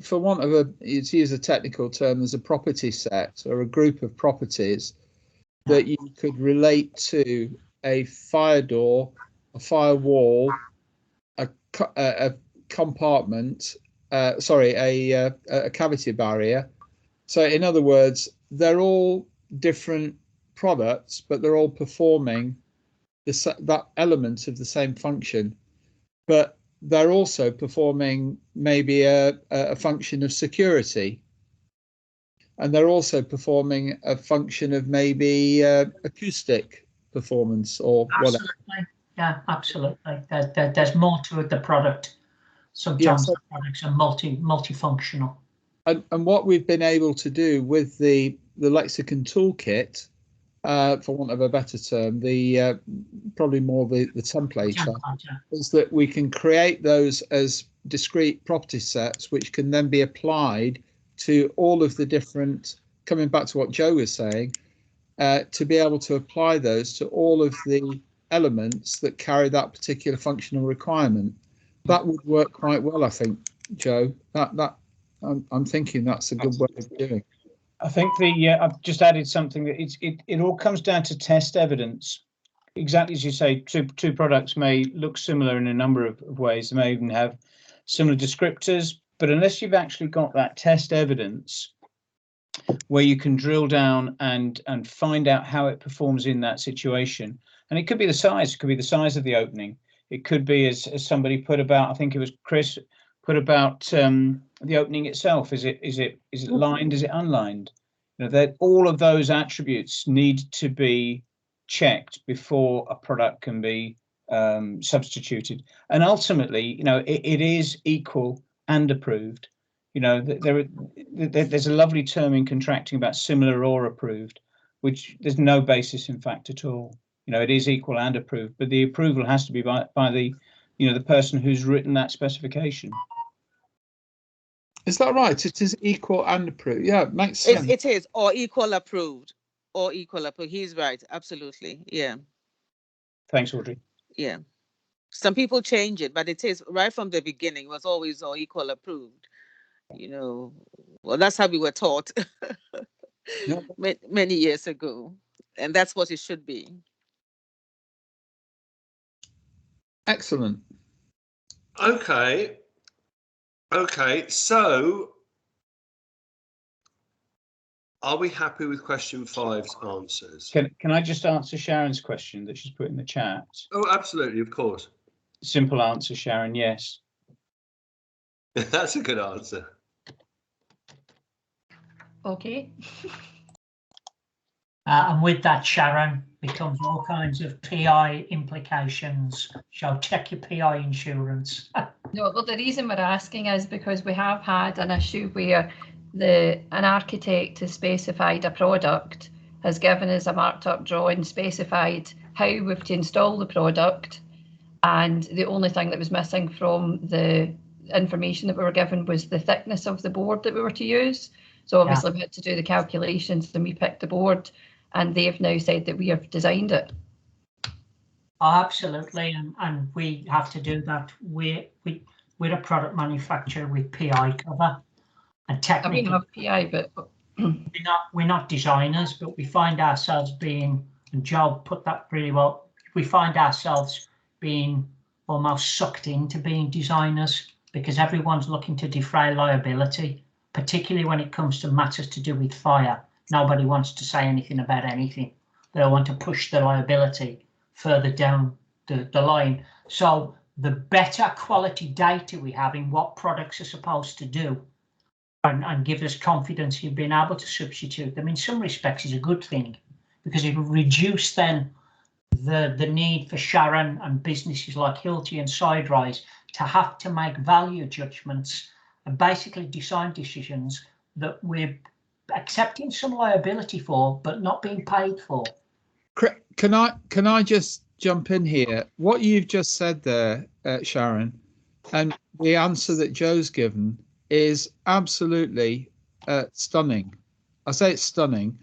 for want of a, to use a technical term, there's a property set or a group of properties that you could relate to a fire door, a firewall, a compartment, a cavity barrier. So in other words, they're all different products, but they're all performing that element of the same function, but they're also performing maybe a function of security, and they're also performing a function of maybe acoustic performance or whatever. Yeah, absolutely. There's more to the product. Sometimes the products are multifunctional. And what we've been able to do with the lexicon toolkit, for want of a better term, the probably more the template, is that we can create those as discrete property sets, which can then be applied to all of the different, coming back to what Joe was saying, to be able to apply those to all of the elements that carry that particular functional requirement. That would work quite well, I think, Joe. I'm thinking that's a good way of doing. I think I've just added something that it all comes down to test evidence. Exactly as you say, two products may look similar in a number of ways. They may even have similar descriptors, but unless you've actually got that test evidence where you can drill down and find out how it performs in that situation, and it could be the size, of the opening. It could be, as somebody put about, I think it was Chris put about the opening itself. Is it lined? Is it unlined? You know, that all of those attributes need to be checked before a product can be substituted. And ultimately, you know, it is equal and approved. You know, there's a lovely term in contracting about similar or approved, which there's no basis in fact at all. You know, it is equal and approved, but the approval has to be by the, you know, the person who's written that specification. Is that right? It is equal and approved. Yeah, it makes sense. It is, or equal approved, or equal approved. He's right. Absolutely. Yeah. Thanks, Audrey. Yeah. Some people change it, but it is right from the beginning was always or equal approved. You know, well, that's how we were taught Yeah. many years ago. And that's what it should be. Excellent. Okay. Okay, so are we happy with question 5's answers? Can I just answer Sharon's question that she's put in the chat? Oh, absolutely, of course. Simple answer, Sharon, yes. That's a good answer. Okay. And with that, Sharon, becomes all kinds of PI implications. So check your PI insurance. No, well, the reason we're asking is because we have had an issue where an architect has specified a product, has given us a marked up drawing, specified how we've to install the product, and the only thing that was missing from the information that we were given was the thickness of the board that we were to use. So obviously we had to do the calculations and we picked the board, and they've now said that we have designed it. Oh, absolutely, and we have to do that. We're a product manufacturer with PI cover, and technically we have PI, but we're not designers, but we find ourselves being, and Joe put that really well, we find ourselves being almost sucked into being designers because everyone's looking to defray liability, particularly when it comes to matters to do with fire. Nobody wants to say anything about anything. They want to push the liability further down the line. So the better quality data we have in what products are supposed to do and give us confidence in being able to substitute them in some respects is a good thing, because it will reduce then the need for Sharon and businesses like Hilti and Siderise to have to make value judgments and basically design decisions that we're accepting some liability for but not being paid for. Can I just jump in here? What you've just said there, Sharon, and the answer that Joe's given is absolutely stunning. I say it's stunning.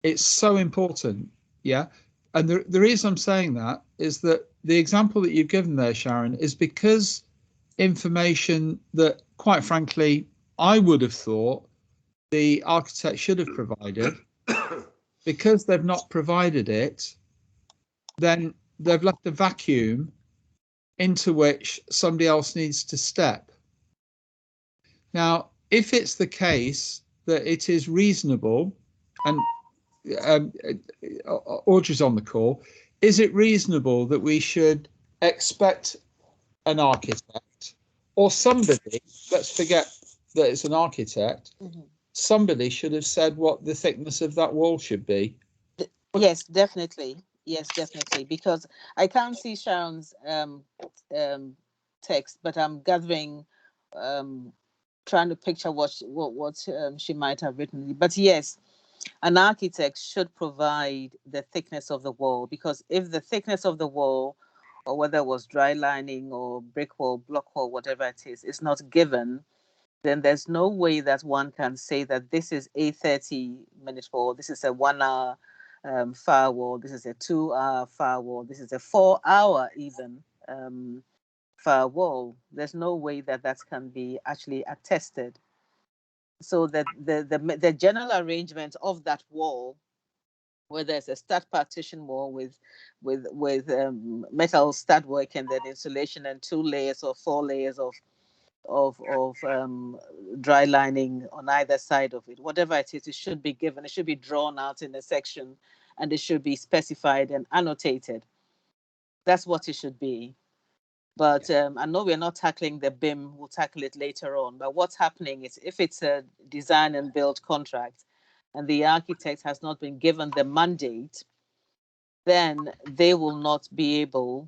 It's so important. Yeah. And the reason I'm saying that is that the example that you've given there, Sharon, is because information that, quite frankly, I would have thought the architect should have provided, because they've not provided it, then they've left a vacuum into which somebody else needs to step. Now, if it's the case that it is reasonable, and Audrey's on the call, is it reasonable that we should expect an architect or somebody, let's forget that it's an architect, somebody should have said what the thickness of that wall should be? Yes, definitely. Yes, definitely. Because I can't see Sharon's text, but I'm gathering, trying to picture what she might have written. But yes, an architect should provide the thickness of the wall, because if the thickness of the wall, or whether it was dry lining or brick wall, block wall, whatever it is not given, then there's no way that one can say that this is a 30-minute wall, this is a 1 hour firewall, this is a 2 hour firewall, this is a 4 hour even firewall. There's no way that that can be actually attested. So that the general arrangement of that wall, whether it's a stud partition wall with metal stud work and then insulation and 2 layers or 4 layers of dry lining on either side of it, whatever it is, it should be given. It should be drawn out in a section, and it should be specified and annotated. That's what it should be. But I know we're not tackling the BIM, we'll tackle it later on. But what's happening is, if it's a design and build contract and the architect has not been given the mandate, then they will not be able,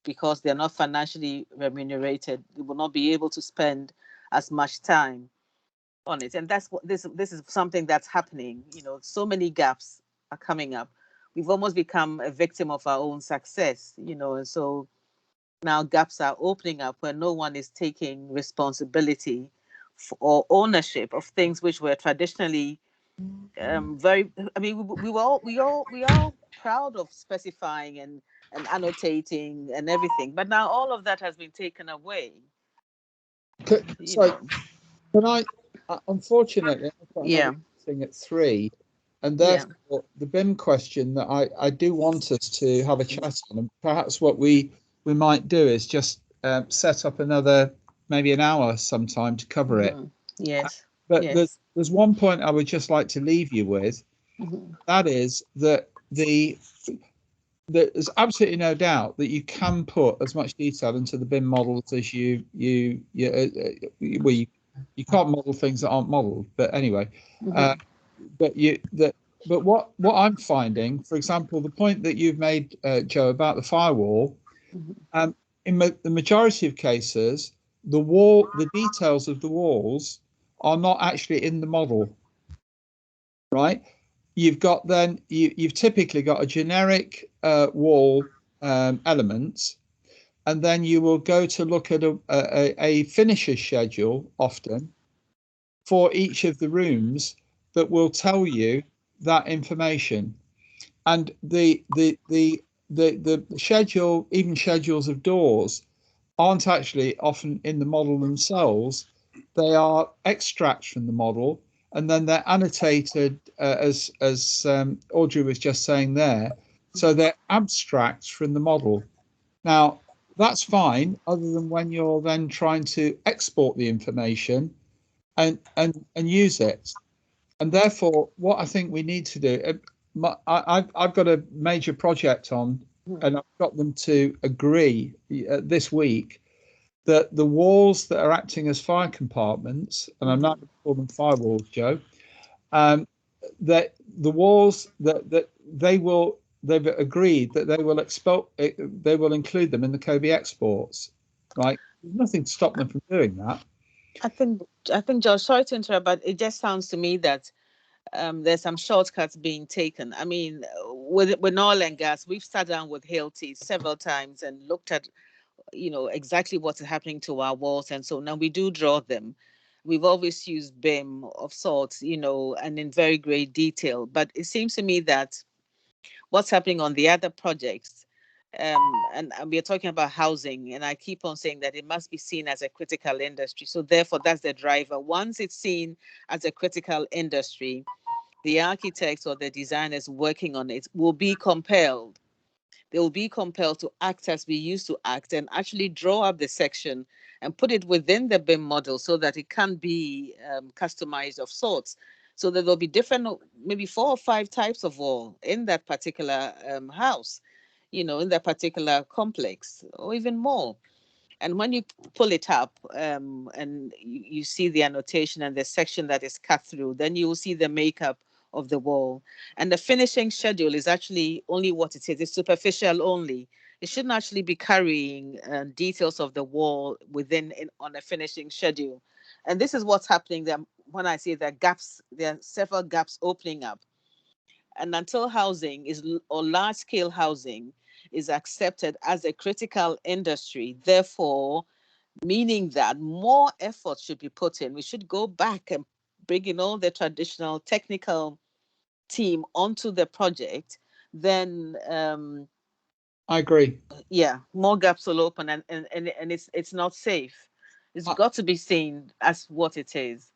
because they're not financially remunerated, they will not be able to spend as much time on it. And that's what this is something that's happening. You know, so many gaps are coming up. We've almost become a victim of our own success, you know, and so now gaps are opening up where no one is taking responsibility or ownership of things which were traditionally very. I mean, we all proud of specifying and annotating and everything, but now all of that has been taken away. So, can I? Unfortunately, I've got yeah. another thing at 3, and therefore the BIM question that I do want us to have a chat on, and perhaps what we might do is just set up another maybe an hour sometime to cover it. Yes. But there's one point I would just like to leave you with. That is that there's absolutely no doubt that you can put as much detail into the BIM models as you can't model things that aren't modeled. But anyway, but what I'm finding, for example, the point that you've made, Joe, about the firewall, in the majority of cases, the details of the walls are not actually in the model, right? You've got then you've typically got a generic wall element, and then you will go to look at a finisher schedule often for each of the rooms that will tell you that information. And the schedule, even schedules of doors, aren't actually often in the model themselves. They are extracts from the model, and then they're annotated as Audrey was just saying there. So they're abstracts from the model. Now, that's fine, other than when you're then trying to export the information and use it. And therefore, what I think we need to do, I've got a major project on, and I've got them to agree this week that the walls that are acting as fire compartments, and I'm not going to call them firewalls, Joe, that the walls that they've agreed that they will include them in the COBie exports, right? There's nothing to stop them from doing that. I think, George, sorry to interrupt, but it just sounds to me that there's some shortcuts being taken. I mean, with oil and gas, we've sat down with Hilti several times and looked at, exactly what's happening to our walls, and so now we do draw them. We've always used BIM of sorts, and in very great detail. But it seems to me that what's happening on the other projects, and we are talking about housing, and I keep on saying that it must be seen as a critical industry. So therefore, that's the driver. Once it's seen as a critical industry, the architects or the designers working on it will be compelled. They will be compelled to act as we used to act and actually draw up the section and put it within the BIM model so that it can be customized of sorts. So that there'll be different, maybe 4 or 5 types of wall in that particular house, in that particular complex, or even more. And when you pull it up and you see the annotation and the section that is cut through, then you will see the makeup of the wall. And the finishing schedule is actually only what it is. It's superficial only. It shouldn't actually be carrying details of the wall on a finishing schedule. And this is what's happening there. When I say there are several gaps opening up. And until housing or large scale housing is accepted as a critical industry, therefore, meaning that more effort should be put in. We should go back and bring in all the traditional technical team onto the project. Then I agree. Yeah, more gaps will open, and it's not safe. It's got to be seen as what it is.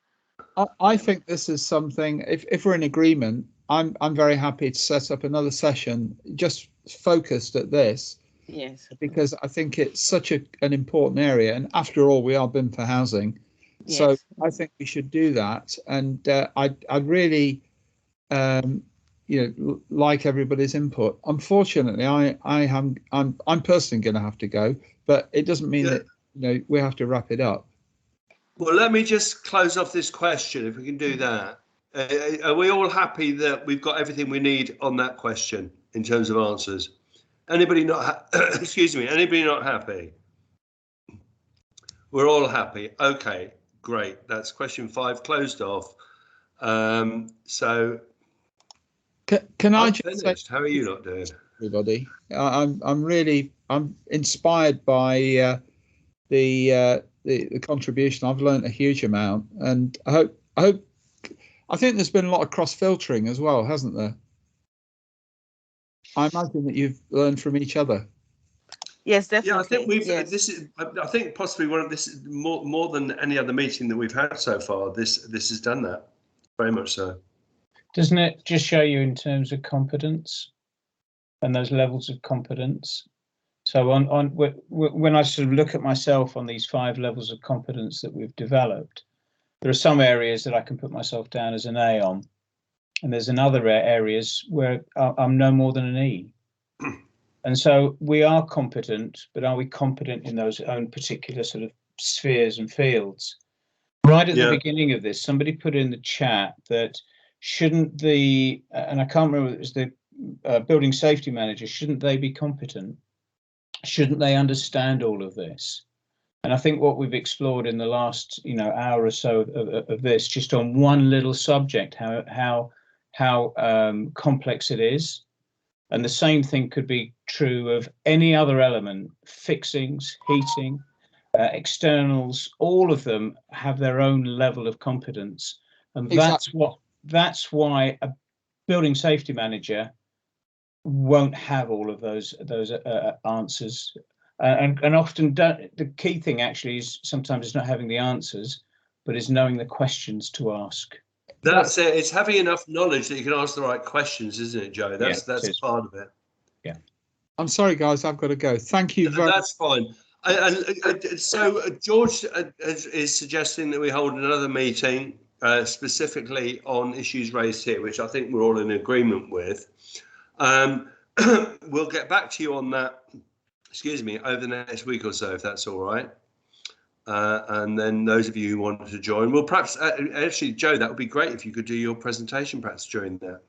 I think this is something. If we're in agreement, I'm very happy to set up another session just focused at this. Yes. Because I think it's such an important area, and after all, we are BIM4Housing. Yes. So I think we should do that, and I'd really, like everybody's input. Unfortunately, I'm personally going to have to go, but it doesn't mean that we have to wrap it up. Well, let me just close off this question, if we can do that. Are we all happy that we've got everything we need on that question in terms of answers? Anybody not, excuse me, anybody not happy? We're all happy. Okay, great. That's question 5 closed off. So can I just finished. say, how are you not doing? Everybody, I'm inspired by the the contribution. I've learned a huge amount, and I think there's been a lot of cross filtering as well, hasn't there? I imagine that you've learned from each other. Yes, definitely. Yeah, I think we've. Yes. This is. I think possibly one of this more than any other meeting that we've had so far. This has done that very much so. Doesn't it just show you in terms of competence and those levels of competence? So when I sort of look at myself on these 5 levels of competence that we've developed, there are some areas that I can put myself down as an A on, and there's another areas where I'm no more than an E. And so we are competent, but are we competent in those own particular sort of spheres and fields? Right at the beginning of this, somebody put in the chat that shouldn't the, and I can't remember, it was the building safety manager, shouldn't they be competent? Shouldn't they understand all of this? And I think what we've explored in the last, hour or so of this, just on one little subject, how complex it is. And the same thing could be true of any other element, fixings, heating, externals, all of them have their own level of competence. And that's why a building safety manager won't have all of those answers. And often the key thing actually is sometimes it's not having the answers, but is knowing the questions to ask. That's it. It's having enough knowledge that you can ask the right questions, isn't it, Joe? That's part of it. Yeah. I'm sorry, guys. I've got to go. Thank you very much. That's fine. So George is suggesting that we hold another meeting specifically on issues raised here, which I think we're all in agreement with. We'll get back to you on that, over the next week or so, if that's all right. And then those of you who want to join, well, perhaps actually, Joe, that would be great if you could do your presentation perhaps during that.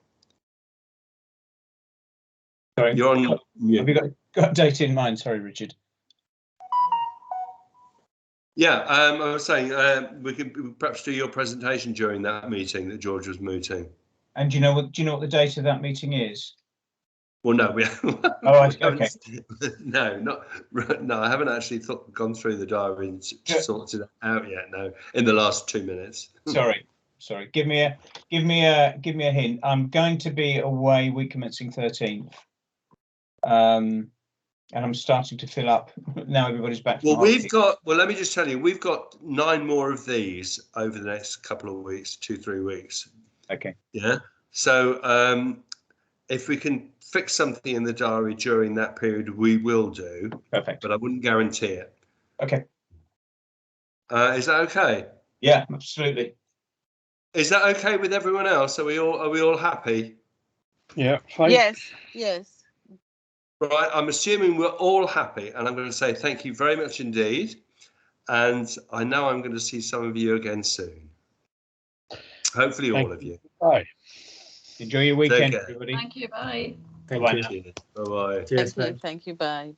Sorry, you're on. Have you got a date in mind? Sorry, Richard. Yeah, I was saying we could perhaps do your presentation during that meeting that George was mooting. And do you know what the date of that meeting is? Well, no, we. Okay. No, I haven't actually gone through the diary and sorted it out yet. No, in the last 2 minutes. Sorry. Give me a hint. I'm going to be away week commencing 13th. And I'm starting to fill up now. Everybody's back. Well, let me just tell you, we've got 9 more of these over the next couple of weeks, 2-3 weeks. Okay. Yeah. So if we can fix something in the diary during that period, we will do. Perfect. But I wouldn't guarantee it. Okay. Is that okay? Yeah, absolutely. Is that okay with everyone else? Are we all happy? Yeah. Fine. Yes. Right. I'm assuming we're all happy, and I'm going to say thank you very much indeed. And I know I'm going to see some of you again soon. Hopefully, all of you. Bye. Enjoy your weekend, everybody. Thank you. Bye. Thank you. Bye bye. Thank you. Bye.